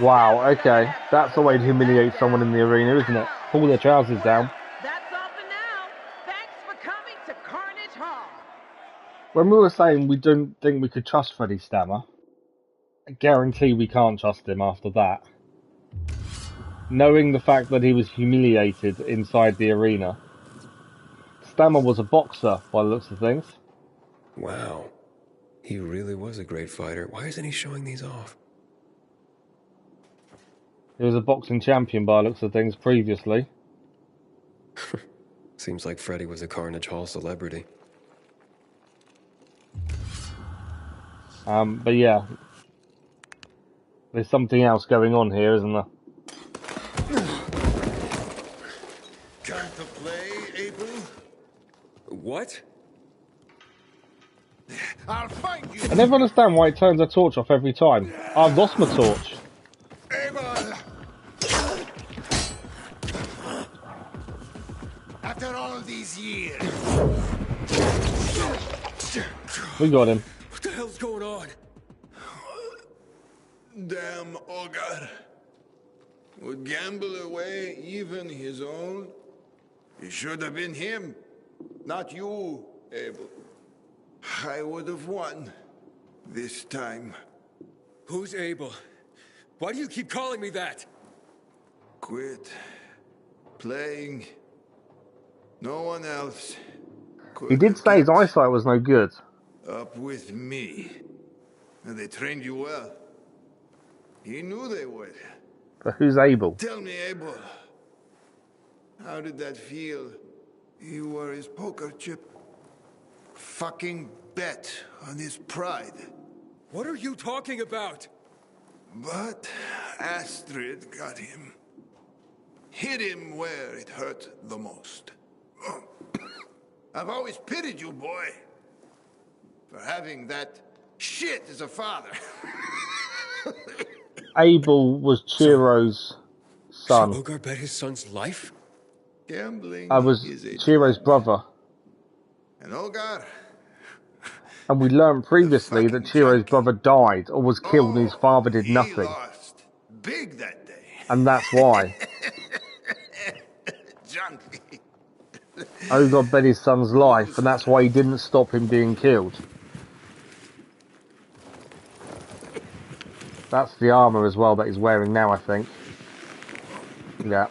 Wow, okay. That's the way to humiliate someone in the arena, isn't it? Pull their trousers down. That's all for now. Thanks for coming to Carnage Hall. When we were saying we don't think we could trust Freddy Stammer, I guarantee we can't trust him after that. Knowing the fact that he was humiliated inside the arena. Stammer was a boxer, by the looks of things. Wow. He really was a great fighter. Why isn't he showing these off? He was a boxing champion, by the looks of things, previously. Seems like Freddy was a Carnage Hall celebrity. But yeah. There's something else going on here, isn't there? Time to play, Abel? What? I'll find you! I never understand why it turns a torch off every time. I've lost my torch. Abel! After all these years. We got him. What the hell's going on? Damn Ogar. Would gamble away even his own? It should have been him, not you, Abel. I would have won this time. Who's Abel? Why do you keep calling me that? Quit playing. No one else could. He did say his eyesight was no good. Up with me. And they trained you well. He knew they would. But who's Abel? Tell me, Abel. How did that feel? You were his poker chip. Fucking bet on his pride. What are you talking about? But Astrid got him. Hit him where it hurt the most. I've always pitied you, boy. For having that shit as a father. Abel was Ciro's son. So Ogar bet his son's life? Gambling I was Ciro's brother. And Ogar? And we learned previously that Ciro's brother died or was killed and his father did nothing. Lost big that day. And that's why. Junkie. Ogar bet his son's life, and that's why he didn't stop him being killed. That's the armour as well that he's wearing now, I think. Yeah.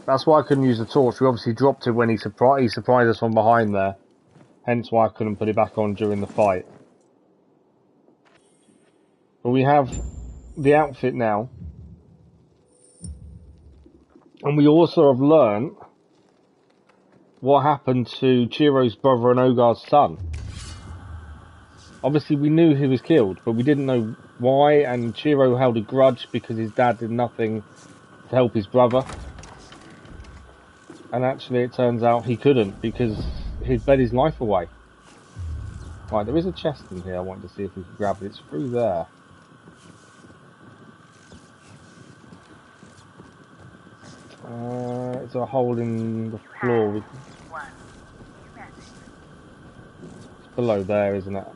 That's why I couldn't use the torch. We obviously dropped it when he surprised us from behind there. Hence why I couldn't put it back on during the fight. But we have the outfit now. And we also have learned what happened to Ciro's brother and Ogar's son. Obviously we knew he was killed, but we didn't know why, and Ciro held a grudge because his dad did nothing to help his brother. And actually it turns out he couldn't because he'd bet his life away. Right, there is a chest in here I wanted to see if we could grab it. It's through there. It's a hole in the floor. It's below there, isn't it?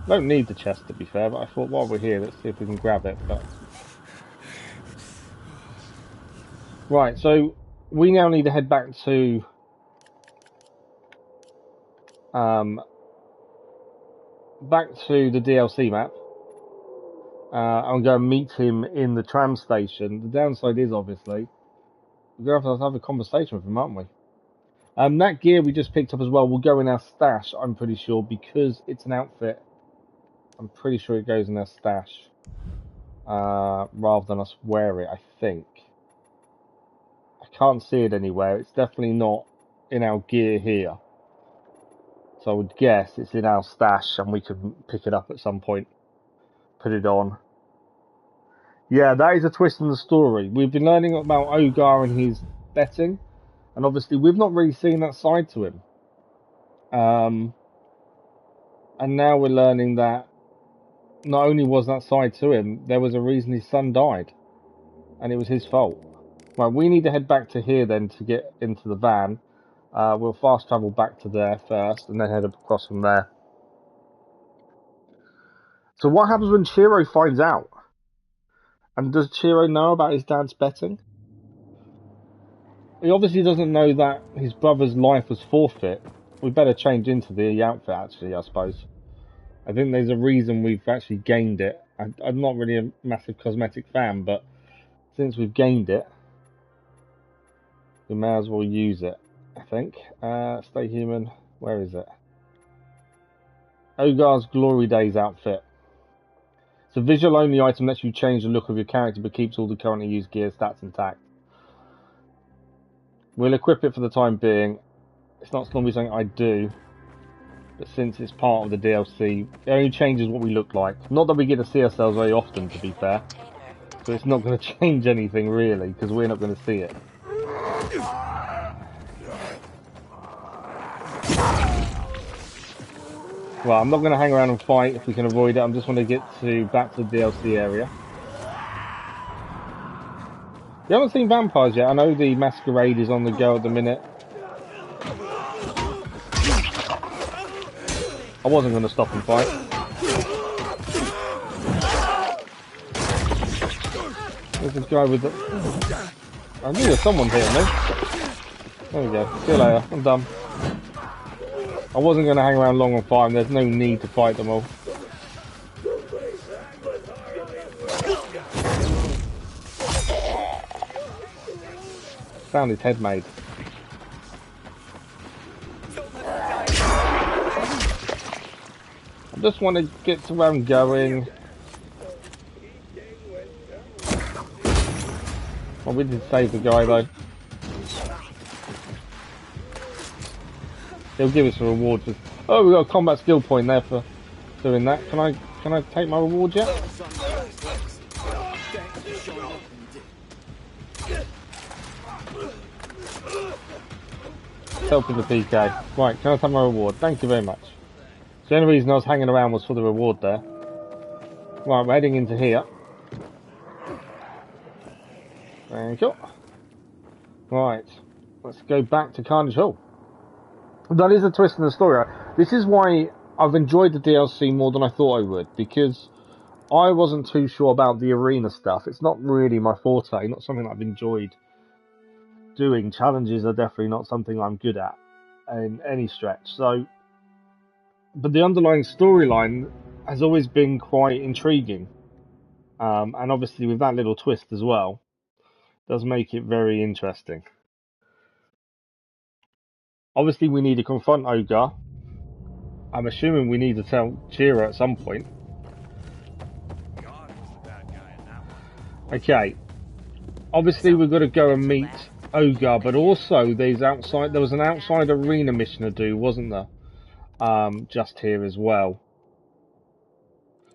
Don't need the chest to be fair, but I thought while we're here, let's see if we can grab it. But right, so we now need to head back to the DLC map. I'm going to meet him in the tram station. The downside is obviously we're going to have a conversation with him, aren't we? That gear we just picked up as well will go in our stash, I'm pretty sure, because it's an outfit. I'm pretty sure it goes in our stash rather than us wear it, I think. I can't see it anywhere. It's definitely not in our gear here. So I would guess it's in our stash and we can pick it up at some point. Put it on. Yeah, that is a twist in the story. We've been learning about Ogar and his betting, and obviously we've not really seen that side to him. And now we're learning that not only was that side to him, there was a reason his son died, and it was his fault. Right, we need to head back to here then to get into the van. We'll fast travel back to there first and then head across from there. So what happens when Ciro finds out? And does Ciro know about his dad's betting? He obviously doesn't know that his brother's life was forfeit. We better change into the outfit, actually, I suppose. I think there's a reason we've actually gained it. I'm not really a massive cosmetic fan, but since we've gained it, we may as well use it, I think. Stay human. Where is it? Ogar's Glory Days outfit. It's a visual-only item that lets you change the look of your character, but keeps all the currently used gear stats intact. We'll equip it for the time being. It's not normally something I do, but since it's part of the DLC, it only changes what we look like. Not that we get to see ourselves very often, to be fair. So it's not going to change anything, really, because we're not going to see it. Well, I'm not going to hang around and fight if we can avoid it. I just want to get back to the DLC area. You haven't seen vampires yet. I know the masquerade is on the go at the minute. I wasn't going to stop and fight. There's this guy with the... I knew there's someone hitting me. There we go. See you later. I'm done. I wasn't going to hang around long and fight them. There's no need to fight them all. Found his head made. I just want to get to where I'm going. Well, we did save the guy though. He'll give us a reward for... Oh, we got a combat skill point there for doing that. Can I take my reward yet? Help with the PK. Right, can I take my reward? Thank you very much. So the only reason I was hanging around was for the reward there. Right, we're heading into here. Thank you. Right, let's go back to Carnage Hall. That is a twist in the story. This is why I've enjoyed the DLC more than I thought I would, because I wasn't too sure about the arena stuff. It's not really my forte, not something that I've enjoyed doing. Challenges are definitely not something I'm good at in any stretch. So, but the underlying storyline has always been quite intriguing, and obviously with that little twist as well, does make it very interesting. Obviously, we need to confront Ogar. I'm assuming we need to tell Ciro at some point. Okay. Obviously, we've got to go and meet Ogar, but also there was an outside arena mission to do, wasn't there? Just here as well.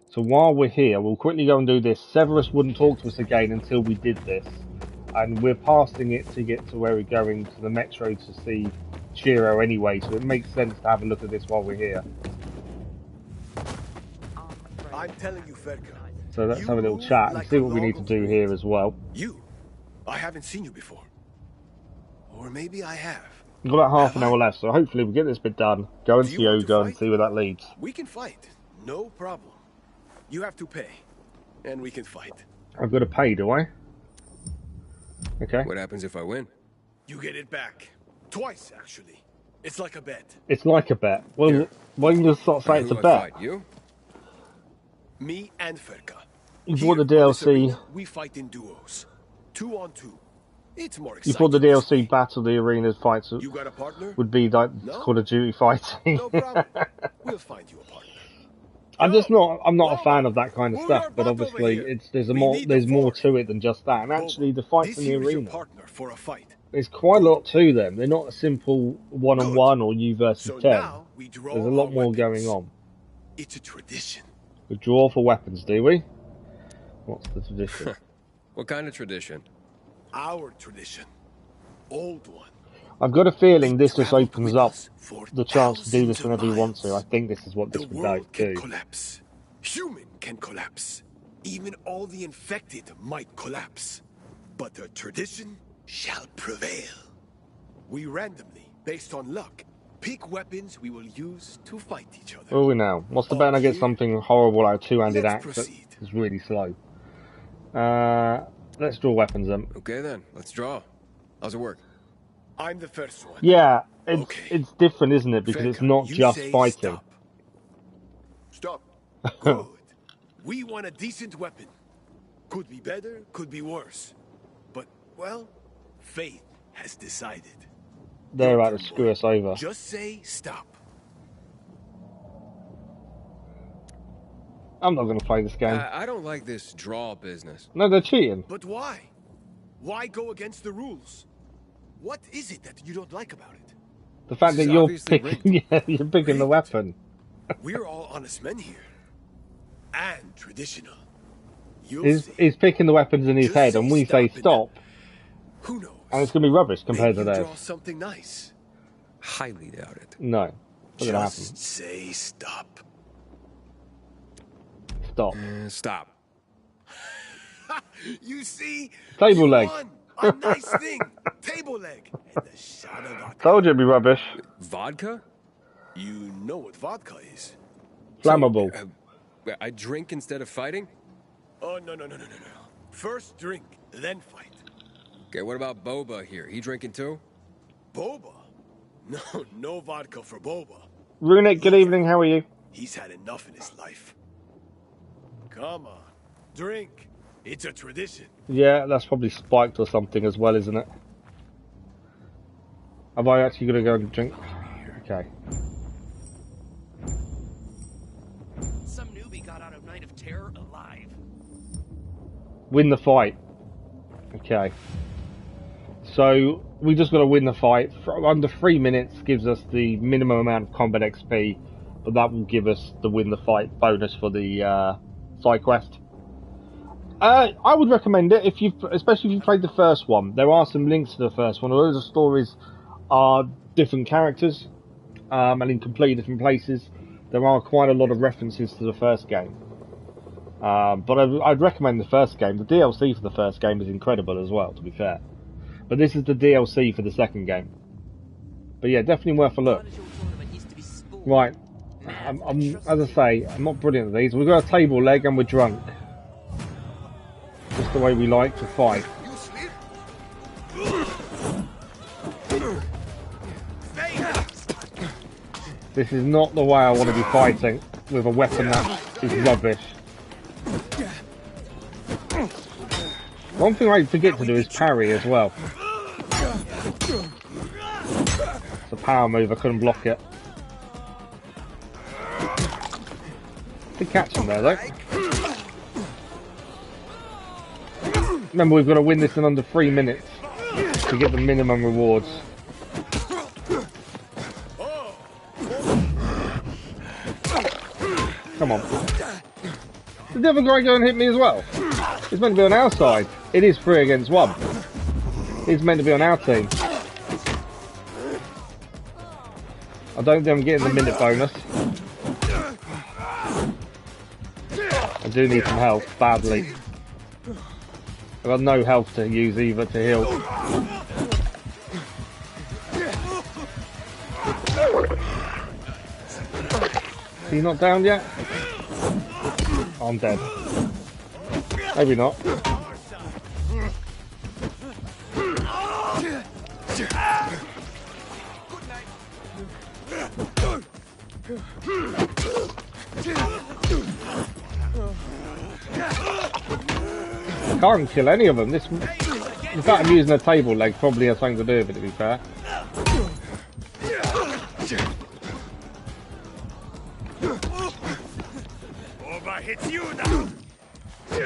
So while we're here, we'll quickly go and do this. Severus wouldn't talk to us again until we did this. And we're passing it to get to where we're going to the metro to see Ciro anyway, so it makes sense to have a look at this while we're here. I'm telling you, Ferka. So let's have a little chat and see what we need to do here as well. I haven't seen you before. Or maybe I have. We've got about half an hour left, so hopefully we'll get this bit done, go and see Ogar and see where that leads. We can fight. No problem. You have to pay. And we can fight. I've got to pay, do I? Okay. What happens if I win? You get it back. Twice, actually. It's like a bet. It's like a bet. Well, why don't you just start saying it's a bet? You? Me and Ferka. You bought the DLC. We fight in duos. 2 on 2. It's more You exciting. thought the DLC Battle the Arenas fights You got a partner? would be like Call of Duty fighting. No problem. We'll find you a partner. I'm not a fan of that kind of stuff, but obviously there's more to it than just that. And actually the fights in the arena, for a fight. there's quite a lot to them. They're not a simple one-on-one or you versus 10. There's a lot more going on. It's a tradition. We draw for weapons, do we? What's the tradition? What kind of tradition? Our tradition. Old one. I've got a feeling this just opens up the chance to do this whenever you want to. I think this is what this would do. Collapse. Human can collapse. Even all the infected might collapse. But the tradition shall prevail. We randomly, based on luck, pick weapons we will use to fight each other. Where are we now? What's the bet I get something horrible like a two-handed axe that is really slow? Let's draw weapons then. Okay then, let's draw. How's it work? I'm the first one. Yeah, it's different, isn't it? Because it's not just fighting. Stop. Good. We want a decent weapon. Could be better, could be worse. But, well, fate has decided. They're about to screw us over. Just say stop. I'm not going to play this game. I don't like this draw business. No, they're cheating. But why? Why go against the rules? What is it that you don't like about it? The fact that you're picking, you're picking the weapon. We're all honest men here. And traditional. He's picking the weapons in his head, and we say stop. Who knows? And it's going to be rubbish compared to Maybe theirs. draw something nice. Highly doubt it. No. Not going to happen. Just say stop. Stop. Stop. You see? Table you leg. won. A nice thing. Table leg. And the shadow got Told you it'd be rubbish. Vodka? You know what vodka is. Flammable. I drink instead of fighting? Oh, no. First drink, then fight. Okay, what about Boba here? He drinking too? Boba? No vodka for Boba. Runic, good evening, how are you? He's had enough in his life. Come on, drink. It's a tradition. Yeah, that's probably spiked or something as well, isn't it? Have I actually got to go and drink? Okay. Some newbie got out of Night of Terror alive. Win the fight. Okay. So, we just got to win the fight. Under 3 minutes gives us the minimum amount of combat XP, but that will give us the win the fight bonus for the side quest. I would recommend it, especially if you played the first one. There are some links to the first one. Although the stories are different characters, and in completely different places, there are quite a lot of references to the first game. But I'd recommend the first game. The DLC for the first game is incredible as well, to be fair. But this is the DLC for the second game. But yeah, definitely worth a look. Right, as I say, I'm not brilliant at these. We've got a table leg and we're drunk. Just the way we like to fight. This is not the way I want to be fighting with a weapon that is rubbish. One thing I forget to do is parry as well. It's a power move, I couldn't block it. Did catch him there though. Remember, we've got to win this in under 3 minutes to get the minimum rewards. Come on. Did the other guy go and hit me as well? It's meant to be on our side. It is 3 against 1. It's meant to be on our team. I don't think I'm getting the minute bonus. I do need some health, badly. I've got no health to use either to heal. Is he not down yet? Oh, I'm dead. Maybe not. Can't kill any of them. The fact I'm using a table leg probably has something to do with it, to be fair.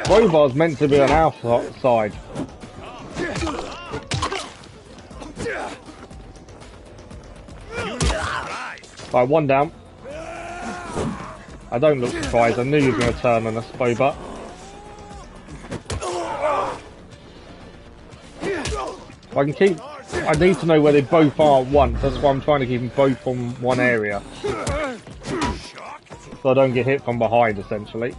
Crowbar's meant to be on our side. Right, 1 down. I don't look surprised. I knew you were going to turn on us, Boba. If I can keep... I need to know where they both are at once. That's why I'm trying to keep them both on one area. So I don't get hit from behind, essentially.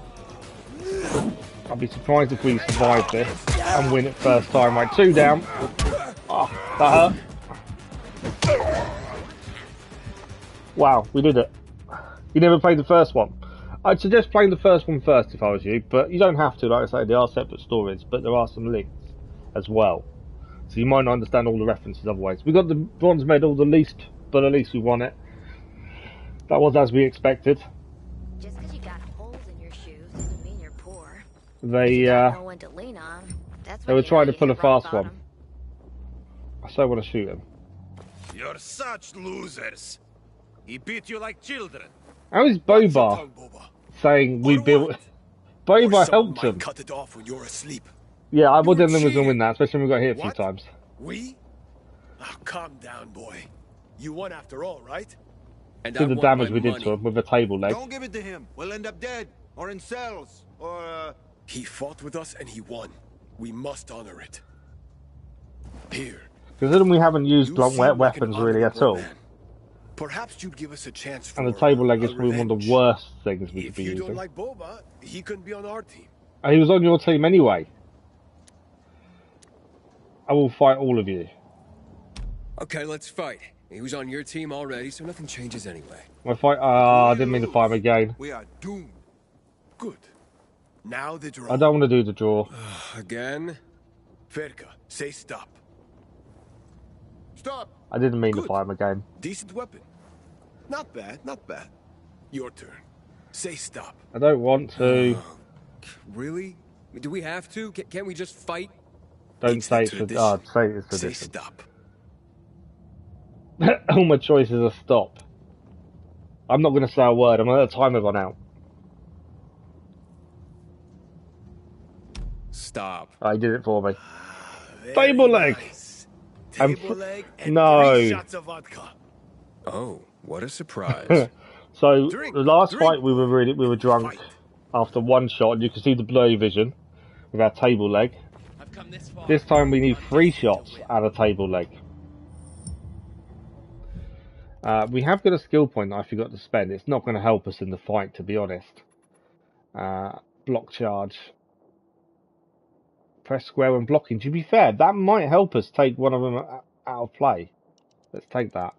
I'd be surprised if we survive this and win it first time. Right, 2 down. Oh, that hurt. Wow, we did it. You never played the first one. I'd suggest playing the first one first if I was you, but you don't have to. Like I say, they are separate stories, but there are some links as well. So you might not understand all the references otherwise. We got the bronze medal, the least, but at least we won it. That was as we expected. Just because you got holes in your shoes doesn't mean you're poor. They No one to lean on. That's they when were you trying know to pull you a hit rock fast one. bottom. I so want to shoot him. You're such losers. He beat you like children. How is Boba saying we built? Boba helped him. Cut it off when you're asleep. Yeah, I would have was going to win that, especially when we got hit a few times. We? Oh, calm down, boy. You won after all, right? And See the damage we did to him with a table leg. Don't give it to him. We'll end up dead, or in cells, or... He fought with us and he won. We must honor it. Here. Considering we haven't used blunt weapons really at all. Perhaps you'd give us a chance for And the table leg is probably one of the worst things we could be If you using. don't like Boba, he couldn't be on our team. And he was on your team anyway. I will fight all of you. Okay, let's fight. He was on your team already, so nothing changes anyway. My fight. I didn't mean to fight him again. We are doomed. Good. Now the draw. I don't want to do the draw. Again? Verka, say stop. Stop. I didn't mean to fight him again. Decent weapon. Not bad, not bad. Your turn. Say stop. I don't want to. Really? Do we have to? Can't we just fight? Don't say it's tradition. Say it's tradition. Say stop. All my choices are stop. I'm not going to say a word. I'm going to let the timer run out. Stop. I did it for me. Table leg. Table leg and no. 3 shots of vodka. Oh, what a surprise. So the last fight we were drunk after one shot, and you can see the blurry vision with our table leg. This time we need 3 shots at a table leg. We have got a skill point that I forgot to spend. It's not going to help us in the fight, to be honest. Block charge. Press square when blocking. To be fair, that might help us take one of them out of play. Let's take that.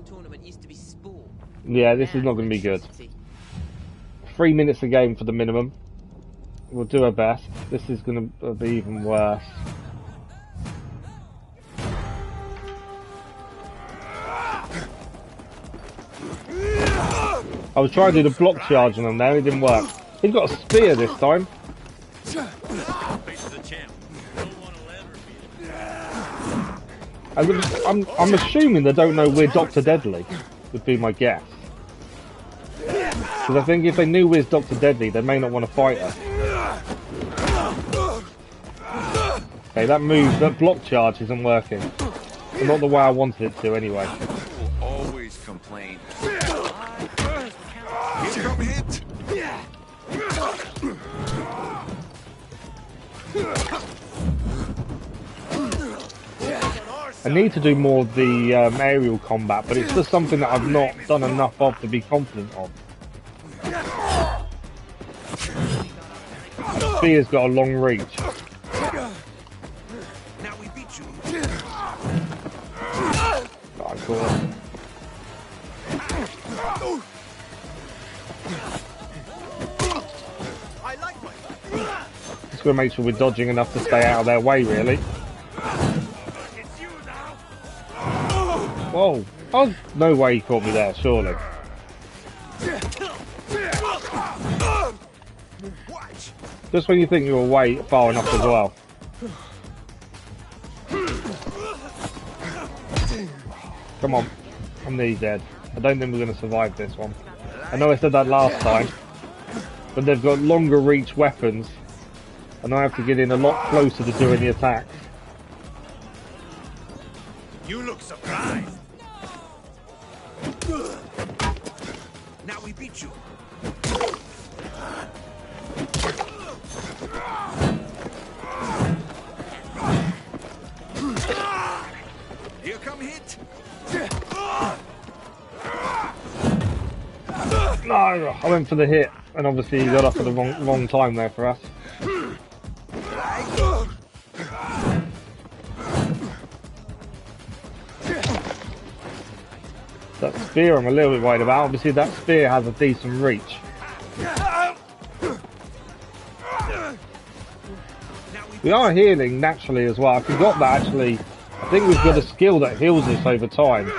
Tournament used to be sport. Yeah, this is not going to be good. 3 minutes a game for the minimum. We'll do our best. This is going to be even worse. I was trying to do the block charge on him there, it didn't work. He's got a spear this time. I'm assuming they don't know we're Dr. Deadly, would be my guess. Because I think if they knew we're Dr. Deadly, they may not want to fight us. Okay, that move, that block charge isn't working. But not the way I wanted it to anyway. Always complain. Here come hit. I need to do more of the aerial combat, but it's just something that I've not done enough of to be confident of. Spear's got a long reach. Now we beat you. Oh, cool. Just gotta make sure we're dodging enough to stay out of their way, really. Whoa! Oh, no way he caught me there, surely. Just when you think you're away far enough as well. Come on. I'm nearly dead. I don't think we're going to survive this one. I know I said that last time, but they've got longer reach weapons, and I have to get in a lot closer to do any attacks. You look surprised. Now we beat you. Here come hit. No, I went for the hit, and obviously he got up at the wrong time there for us. That spear I'm a little bit worried about. Obviously that spear has a decent reach. We are healing naturally as well. I forgot that actually. I think we've got a skill that heals us over time.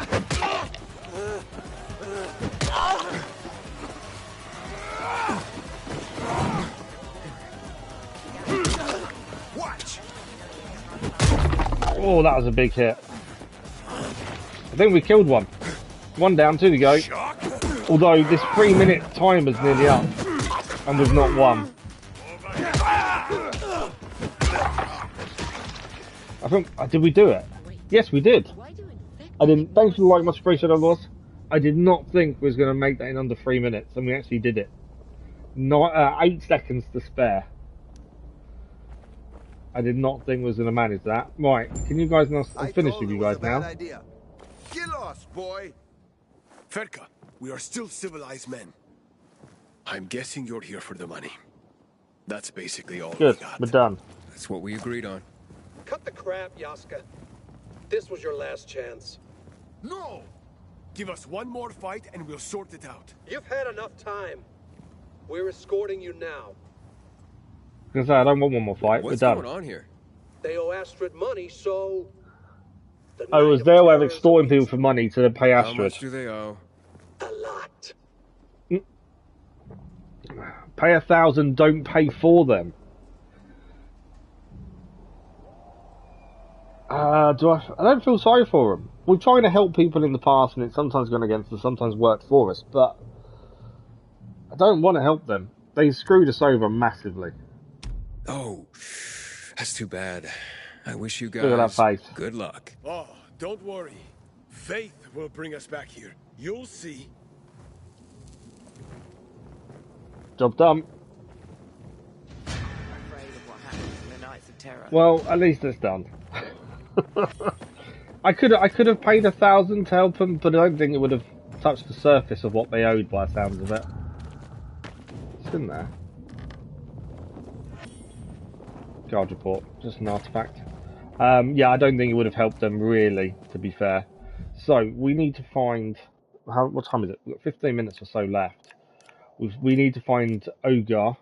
Oh, that was a big hit. I think we killed one. One down, 2 to go. Although this 3-minute timer's nearly up. And we've not won. I think, did we do it? Yes, we did. I didn't. Thanks for the like, much appreciated, Loss. I did not think we was going to make that in under 3 minutes, and we actually did it. 8 seconds to spare. I did not think we was going to manage that. Right, can you guys now? I'm finished with you guys now. Get lost, boy. Ferka, we are still civilized men. I'm guessing you're here for the money. That's basically all Good, we got. we're done. That's what we agreed on. Cut the crap, Yaska. This was your last chance. No! Give us one more fight and we'll sort it out. You've had enough time. We're escorting you now. Because I don't want one more fight. What's we're done. going on here? They owe Astrid money, so... Oh, it was their way of extorting people for money to pay Astrid. How much do they owe? A lot. Pay 1,000, don't pay for them. I don't feel sorry for them. We're trying to help people in the past and it's sometimes gone against us, sometimes worked for us, but I don't want to help them. They screwed us over massively. Oh, that's too bad. I wish you guys Look at that face. Good luck. Oh, don't worry. Faith will bring us back here. You'll see. Job done. Well, at least it's done. I could have paid 1,000 to help them, but I don't think it would have touched the surface of what they owed by the sounds of it. It's in there. Guard report, just an artifact. Yeah, I don't think it would have helped them really, to be fair. So we need to find. What time is it? We've got 15 minutes or so left. We need to find Ogar.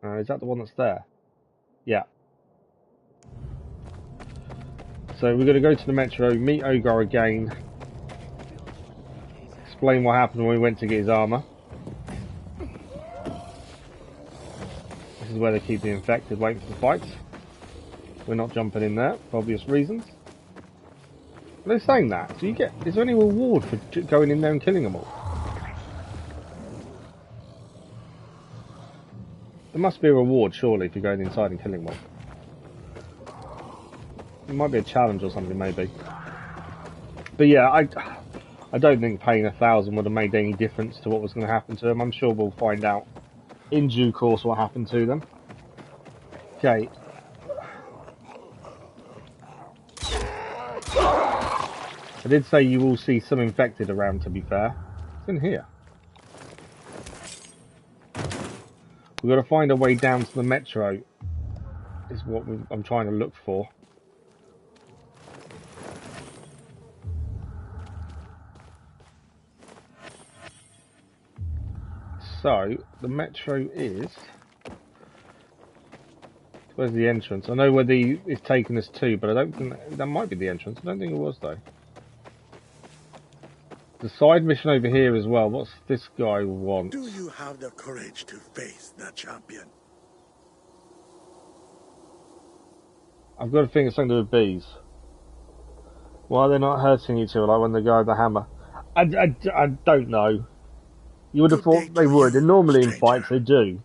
Is that the one that's there? Yeah. So we're going to go to the metro, meet Ogar again, explain what happened when we went to get his armour. This is where they keep the infected, waiting for the fights. We're not jumping in there, for obvious reasons. Are they saying that? Do you get? Is there any reward for going in there and killing them all? There must be a reward, surely, if you're going inside and killing them all. It might be a challenge or something, maybe. But yeah, I don't think paying 1,000 would have made any difference to what was going to happen to them. I'm sure we'll find out in due course what happened to them. Okay. I did say you will see some infected around, to be fair. It's in here. We've got to find a way down to the metro, is what I'm trying to look for. So, the metro is... Where's the entrance? I know where it's taking us to, but I don't think that might be the entrance. I don't think it was, though. The side mission over here as well. What's this guy want? Do you have the courage to face the champion? I've got a thing it's something to do with bees. Why are they not hurting each other like when they go with the hammer? I don't know. You would have thought they would, and normally in fights they do.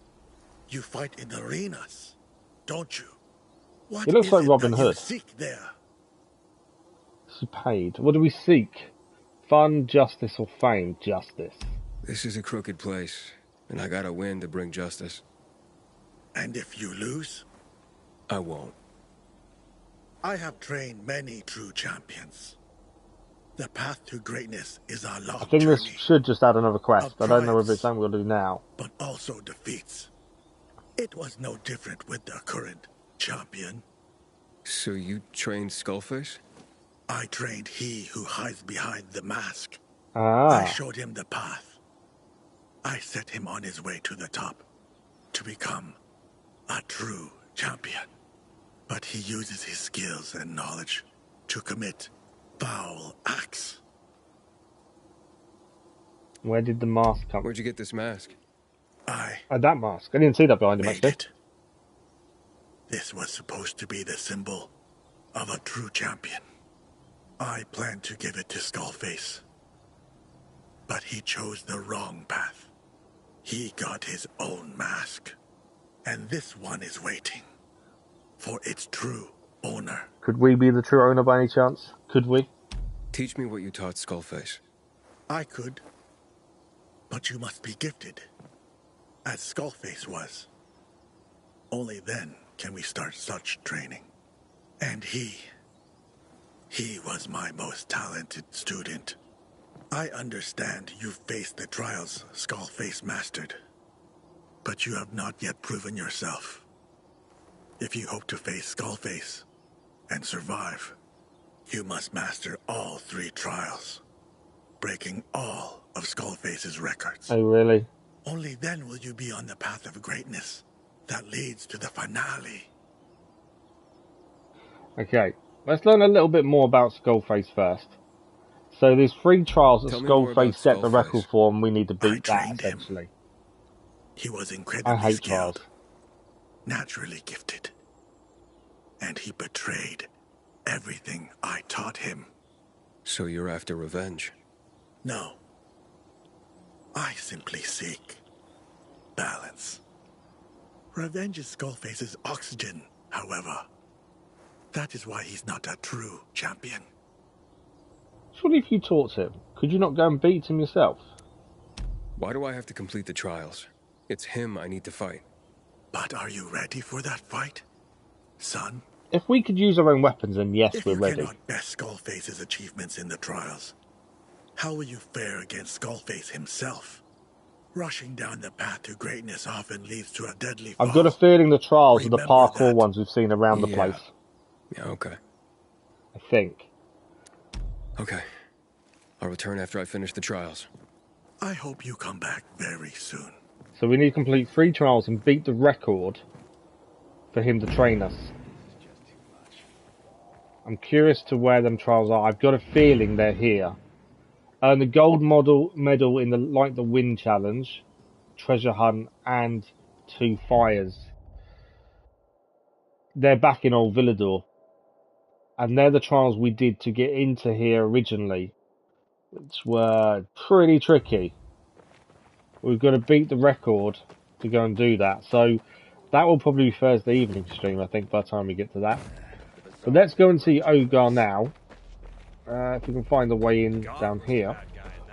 You fight in arenas, don't you? What He looks is like it Robin that Hood. you seek there? She paid. What do we seek? Fun, justice, or fame? Justice. This is a crooked place, and I gotta win to bring justice. And if you lose? I won't. I have trained many true champions. The path to greatness is a long I think this journey, should just add another quest. I don't know if it's something we'll do now. but also defeats. It was no different with the current champion. So you trained Skullface? I trained he who hides behind the mask. Ah. I showed him the path. I set him on his way to the top, to become a true champion. But he uses his skills and knowledge to commit foul acts. Where did the mask come? Where'd you get this mask? That mask. I didn't see that behind him, actually. This was supposed to be the symbol of a true champion. I planned to give it to Skullface. But he chose the wrong path. He got his own mask. And this one is waiting for its true owner. Could we be the true owner by any chance? Could we? Teach me what you taught Skullface. I could. But you must be gifted, as Skullface was. Only then can we start such training. And he was my most talented student. I understand you faced the trials Skullface mastered, but you have not yet proven yourself. If you hope to face Skullface and survive, you must master all 3 trials, breaking all of Skullface's records. Oh, really? Only then will you be on the path of greatness that leads to the finale. Okay, let's learn a little bit more about Skullface first. So there's 3 trials that Tell me more about Skullface set the Skullface. record for, and we need to beat that, essentially. He was I incredibly hate trials. skilled, naturally gifted, and he betrayed everything I taught him. So you're after revenge? No. I simply seek balance. Revenge is Skullface's oxygen, however. That is why he's not a true champion. What if you taught him? Could you not go and beat him yourself? Why do I have to complete the trials? It's him I need to fight. But are you ready for that fight, son? If we could use our own weapons, then yes, If we're you ready. cannot best Skullface's achievements in the trials, how will you fare against Skullface himself? Rushing down the path to greatness often leads to a deadly fall. I've got a feeling the trials are the Remember parkour that. ones we've seen around the Yeah. place. Yeah, okay. I think. Okay. I'll return after I finish the trials. I hope you come back very soon. So we need to complete 3 trials and beat the record for him to train us. I'm curious to where them trials are. I've got a feeling they're here. Earn the gold medal in the Light the Wind challenge, treasure hunt, and 2 fires. They're back in Old Villador. And they're the trials we did to get into here originally, which were pretty tricky. We've got to beat the record to go and do that. So that will probably be Thursday evening stream, I think, by the time we get to that. But let's go and see Ogar now. If we can find the way in down here.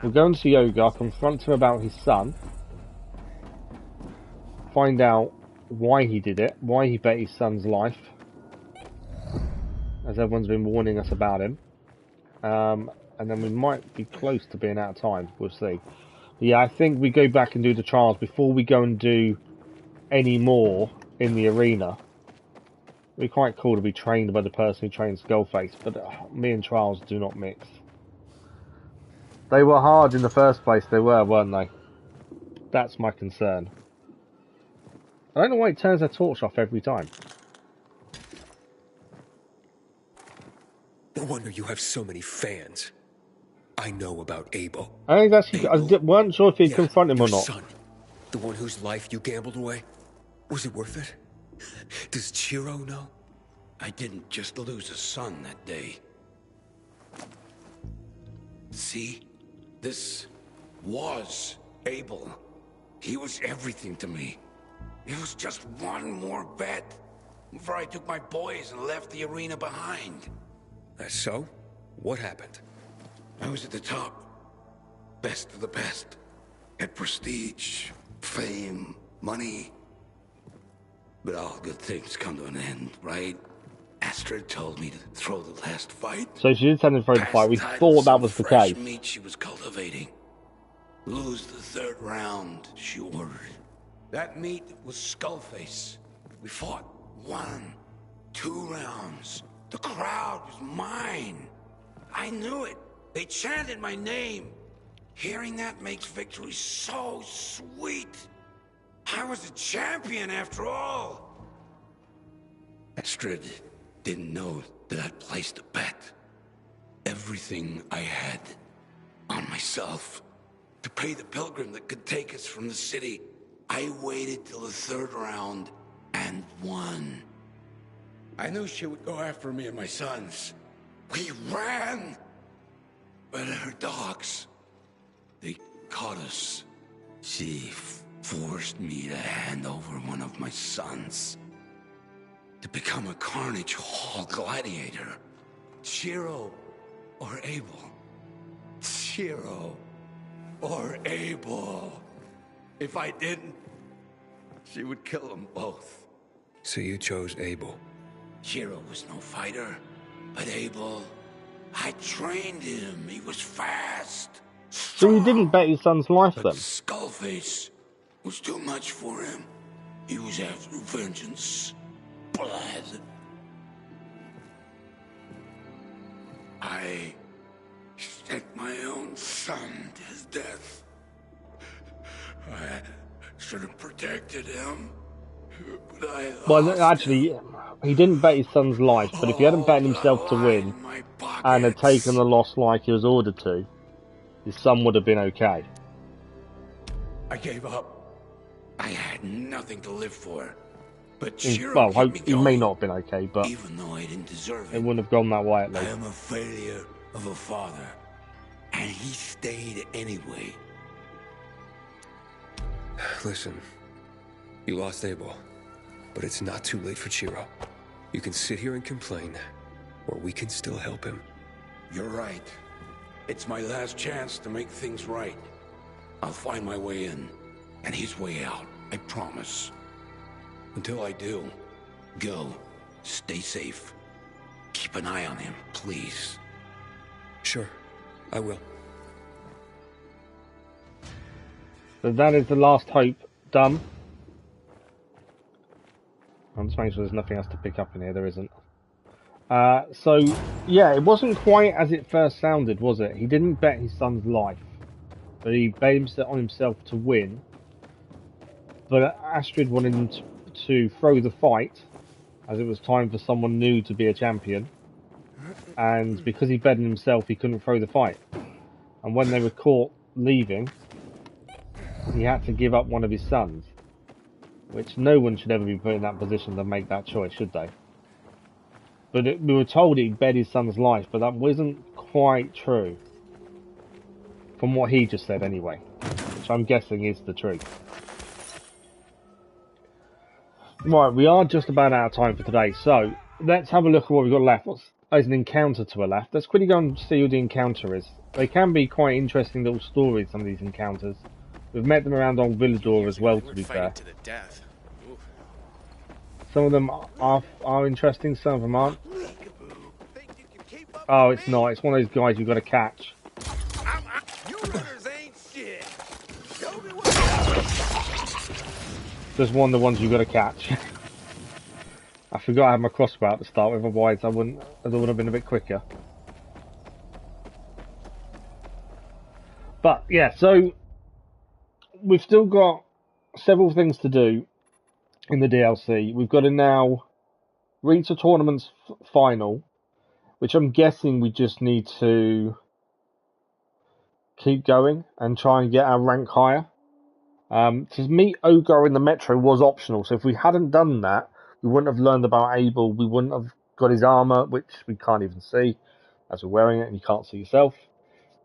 We'll go and see Ogar, confront him about his son. Find out why he did it, why he bet his son's life. As everyone's been warning us about him. And then we might be close to being out of time. We'll see. Yeah, I think we go back and do the trials before we go and do any more in the arena. It'd be quite cool to be trained by the person who trains Skullface, but me and trials do not mix. They were hard in the first place, they were, weren't they? That's my concern. I don't know why it turns their torch off every time. No wonder you have so many fans. I know about Abel. I think that's. I weren't sure if he'd confront him or your not. son. The one whose life you gambled away. Was it worth it? Does Ciro know? I didn't just lose a son that day. See? This was Abel. He was everything to me. It was just one more bet before I took my boys and left the arena behind. So? What happened? I was at the top. Best of the best. Had prestige, fame, money. But all good things come to an end, right? Astrid told me to throw the last fight. So she did send him for the fight. We Past thought that titles was the of fresh case. meat she was cultivating. Lose the 3rd round, she ordered. That meat was Skullface. We fought 1, 2 rounds. The crowd was mine. I knew it. They chanted my name. Hearing that makes victory so sweet. I was a champion after all. Astrid didn't know that I'd placed a bet. Everything I had on myself to pay the pilgrim that could take us from the city. I waited till the third round and won. I knew she would go after me and my sons. We ran! But her dogs, they caught us. She forced me to hand over one of my sons to become a Carnage Hall gladiator. Ciro or Abel. Ciro or Abel. If I didn't, she would kill them both. So you chose Abel? Ciro was no fighter, but Abel, I trained him. He was fast. So you didn't bet his son's life then? Skullface was too much for him. He was after vengeance. Blood. I sent my own son to his death. I should have protected him, but I Well, actually, he didn't bet his son's life, but if he hadn't bet himself to win and had taken the loss like he was ordered to, his son would have been okay. I gave up. I had nothing to live for. But Well, Ciro kept me he may going, not have been okay, but even though I didn't deserve it it. wouldn't have gone that way at I least. am a failure of a father, and he stayed anyway. Listen, you lost Abel, but it's not too late for Ciro. You can sit here and complain, or we can still help him. You're right. It's my last chance to make things right. I'll find my way in, and his way out, I promise. Until I do, go. Stay safe. Keep an eye on him, please. Sure, I will. So that is the last hope done. I'm just making sure there's nothing else to pick up in here. There isn't. So, yeah, it wasn't quite as it first sounded, was it? He didn't bet his son's life, but he bet on himself to win. But Astrid wanted him to throw the fight, as it was time for someone new to be a champion. And because he bet on himself, he couldn't throw the fight. And when they were caught leaving, he had to give up one of his sons. Which no one should ever be put in that position to make that choice, should they? But we were told he bet his son's life, but that wasn't quite true. From what he just said anyway. Which I'm guessing is the truth. Right, we are just about out of time for today, so let's have a look at what we've got left. There's an encounter to our left. Let's quickly go and see who the encounter is. They can be quite interesting little stories, some of these encounters. We've met them around Old Villador as well, to be fair. To the death. Some of them are interesting, some of them aren't. Oh, it's not. It's one of those guys you've got to catch. You runners ain't shit. There's one of the ones you've got to catch. I forgot I had my crossbow out to start with, otherwise I would have been a bit quicker. But yeah, so we've still got several things to do in the DLC. We've got to now reach the tournament's final, which I'm guessing we just need to keep going and try and get our rank higher. To meet Ogar in the metro was optional, so if we hadn't done that, we wouldn't have learned about Abel, we wouldn't have got his armour, which we can't even see, as we're wearing it and you can't see yourself.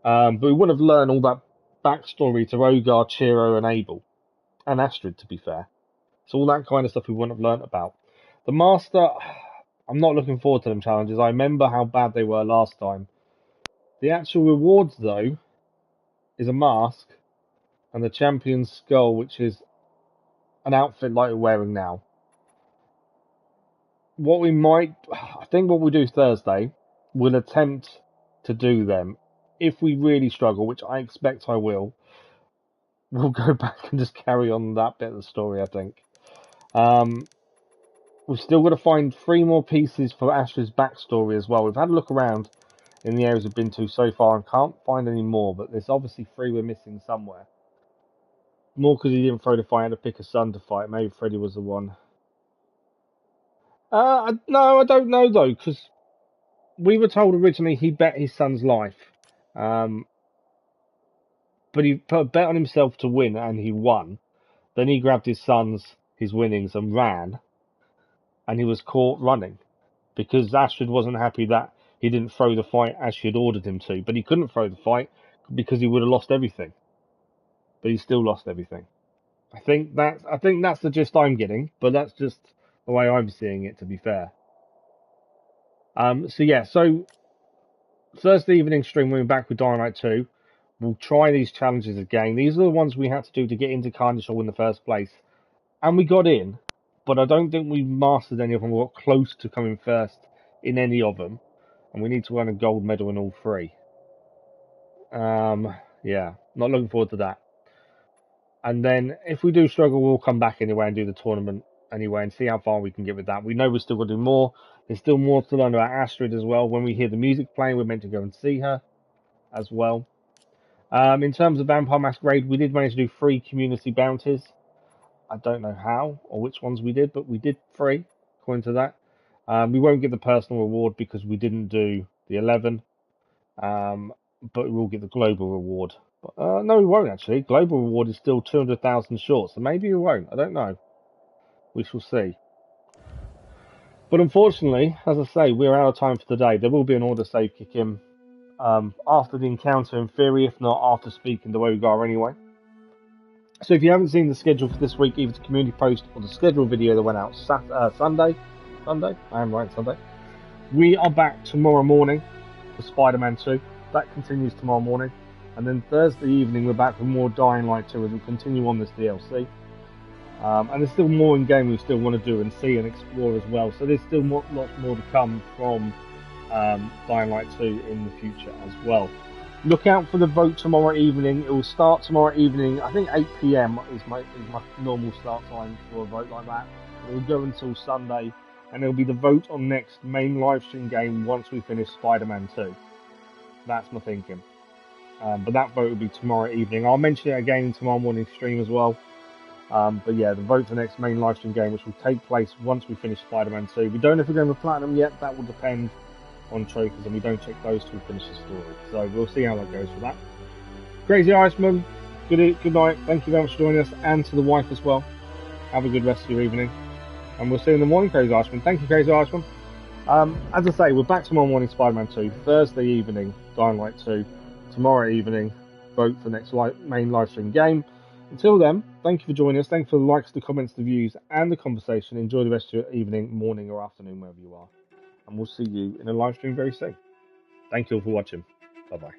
But we wouldn't have learned all that backstory to Ogar, Ciro and Abel. And Astrid, to be fair. So all that kind of stuff we wouldn't have learnt about. The Master, I'm not looking forward to them challenges. I remember how bad they were last time. The actual rewards, though, is a mask and the Champion's Skull, which is an outfit like we're wearing now. I think what we'll do Thursday, we'll attempt to do them. If we really struggle, which I expect I will, we'll go back and just carry on that bit of the story, I think. We've still got to find 3 more pieces for Astrid's backstory as well. We've had a look around, in the areas we've been to so far and can't find any more, but there's obviously 3 we're missing somewhere. More because he didn't throw the fight, had to pick a son to fight. Maybe Freddy was the one. No, I don't know though, because we were told originally he bet his son's life. But he put a bet on himself to win, and he won. Then he grabbed his winnings, and ran, and he was caught running because Astrid wasn't happy that he didn't throw the fight as she had ordered him to. But he couldn't throw the fight because he would have lost everything. But he still lost everything. I think that's the gist I'm getting, but that's just the way I'm seeing it, to be fair. So Thursday evening stream, we're back with Dying Light 2. We'll try these challenges again. These are the ones we had to do to get into Carnage Hall in the first place. And we got in, but I don't think we mastered any of them. We got close to coming first in any of them. And we need to earn a gold medal in all 3. Yeah, not looking forward to that. And then if we do struggle, we'll come back anyway and do the tournament anyway and see how far we can get with that. We know we're still going to do more. There's still more to learn about Astrid as well. When we hear the music playing, we're meant to go and see her as well. In terms of Vampire Masquerade, we did manage to do 3 community bounties. I don't know how or which ones we did, but we did 3 according to that. We won't get the personal reward because we didn't do the 11, but we will get the global reward. No, we won't actually. Global reward is still 200,000 short, so maybe we won't. I don't know. We shall see. But unfortunately, as I say, we're out of time for today. There will be an order save kick in after the encounter in theory, if not after speaking to Ogar anyway. So if you haven't seen the schedule for this week, either the community post or the schedule video that went out Sunday, I am right, Sunday. We are back tomorrow morning for Spider-Man 2. That continues tomorrow morning. And then Thursday evening, we're back with more Dying Light 2 as we continue on this DLC. And there's still more in game we still want to do and see and explore as well. So there's still lots more to come from Dying Light 2 in the future as well. Look out for the vote tomorrow evening. It will start tomorrow evening. I think 8 PM is my normal start time for a vote like that. It will go until Sunday, and it will be the vote on next main livestream game once we finish Spider-Man 2. That's my thinking. But that vote will be tomorrow evening. I'll mention it again in tomorrow morning stream as well. But yeah, the vote for the next main livestream game, which will take place once we finish Spider-Man 2. We don't know if we're going for Platinum yet. That will depend on trophies, and we don't check those till we finish the story. So we'll see how that goes for that. Crazy Iceman, good night. Thank you very much for joining us, and to the wife as well. Have a good rest of your evening, and we'll see you in the morning, Crazy Iceman. Thank you, Crazy Iceman. As I say, we're back tomorrow morning, Spider-Man 2. Thursday evening, Dying Light 2. Tomorrow evening, vote for the next main livestream game. Until then, thank you for joining us. Thank you for the likes, the comments, the views, and the conversation. Enjoy the rest of your evening, morning, or afternoon, wherever you are. And we'll see you in a live stream very soon. Thank you all for watching. Bye-bye.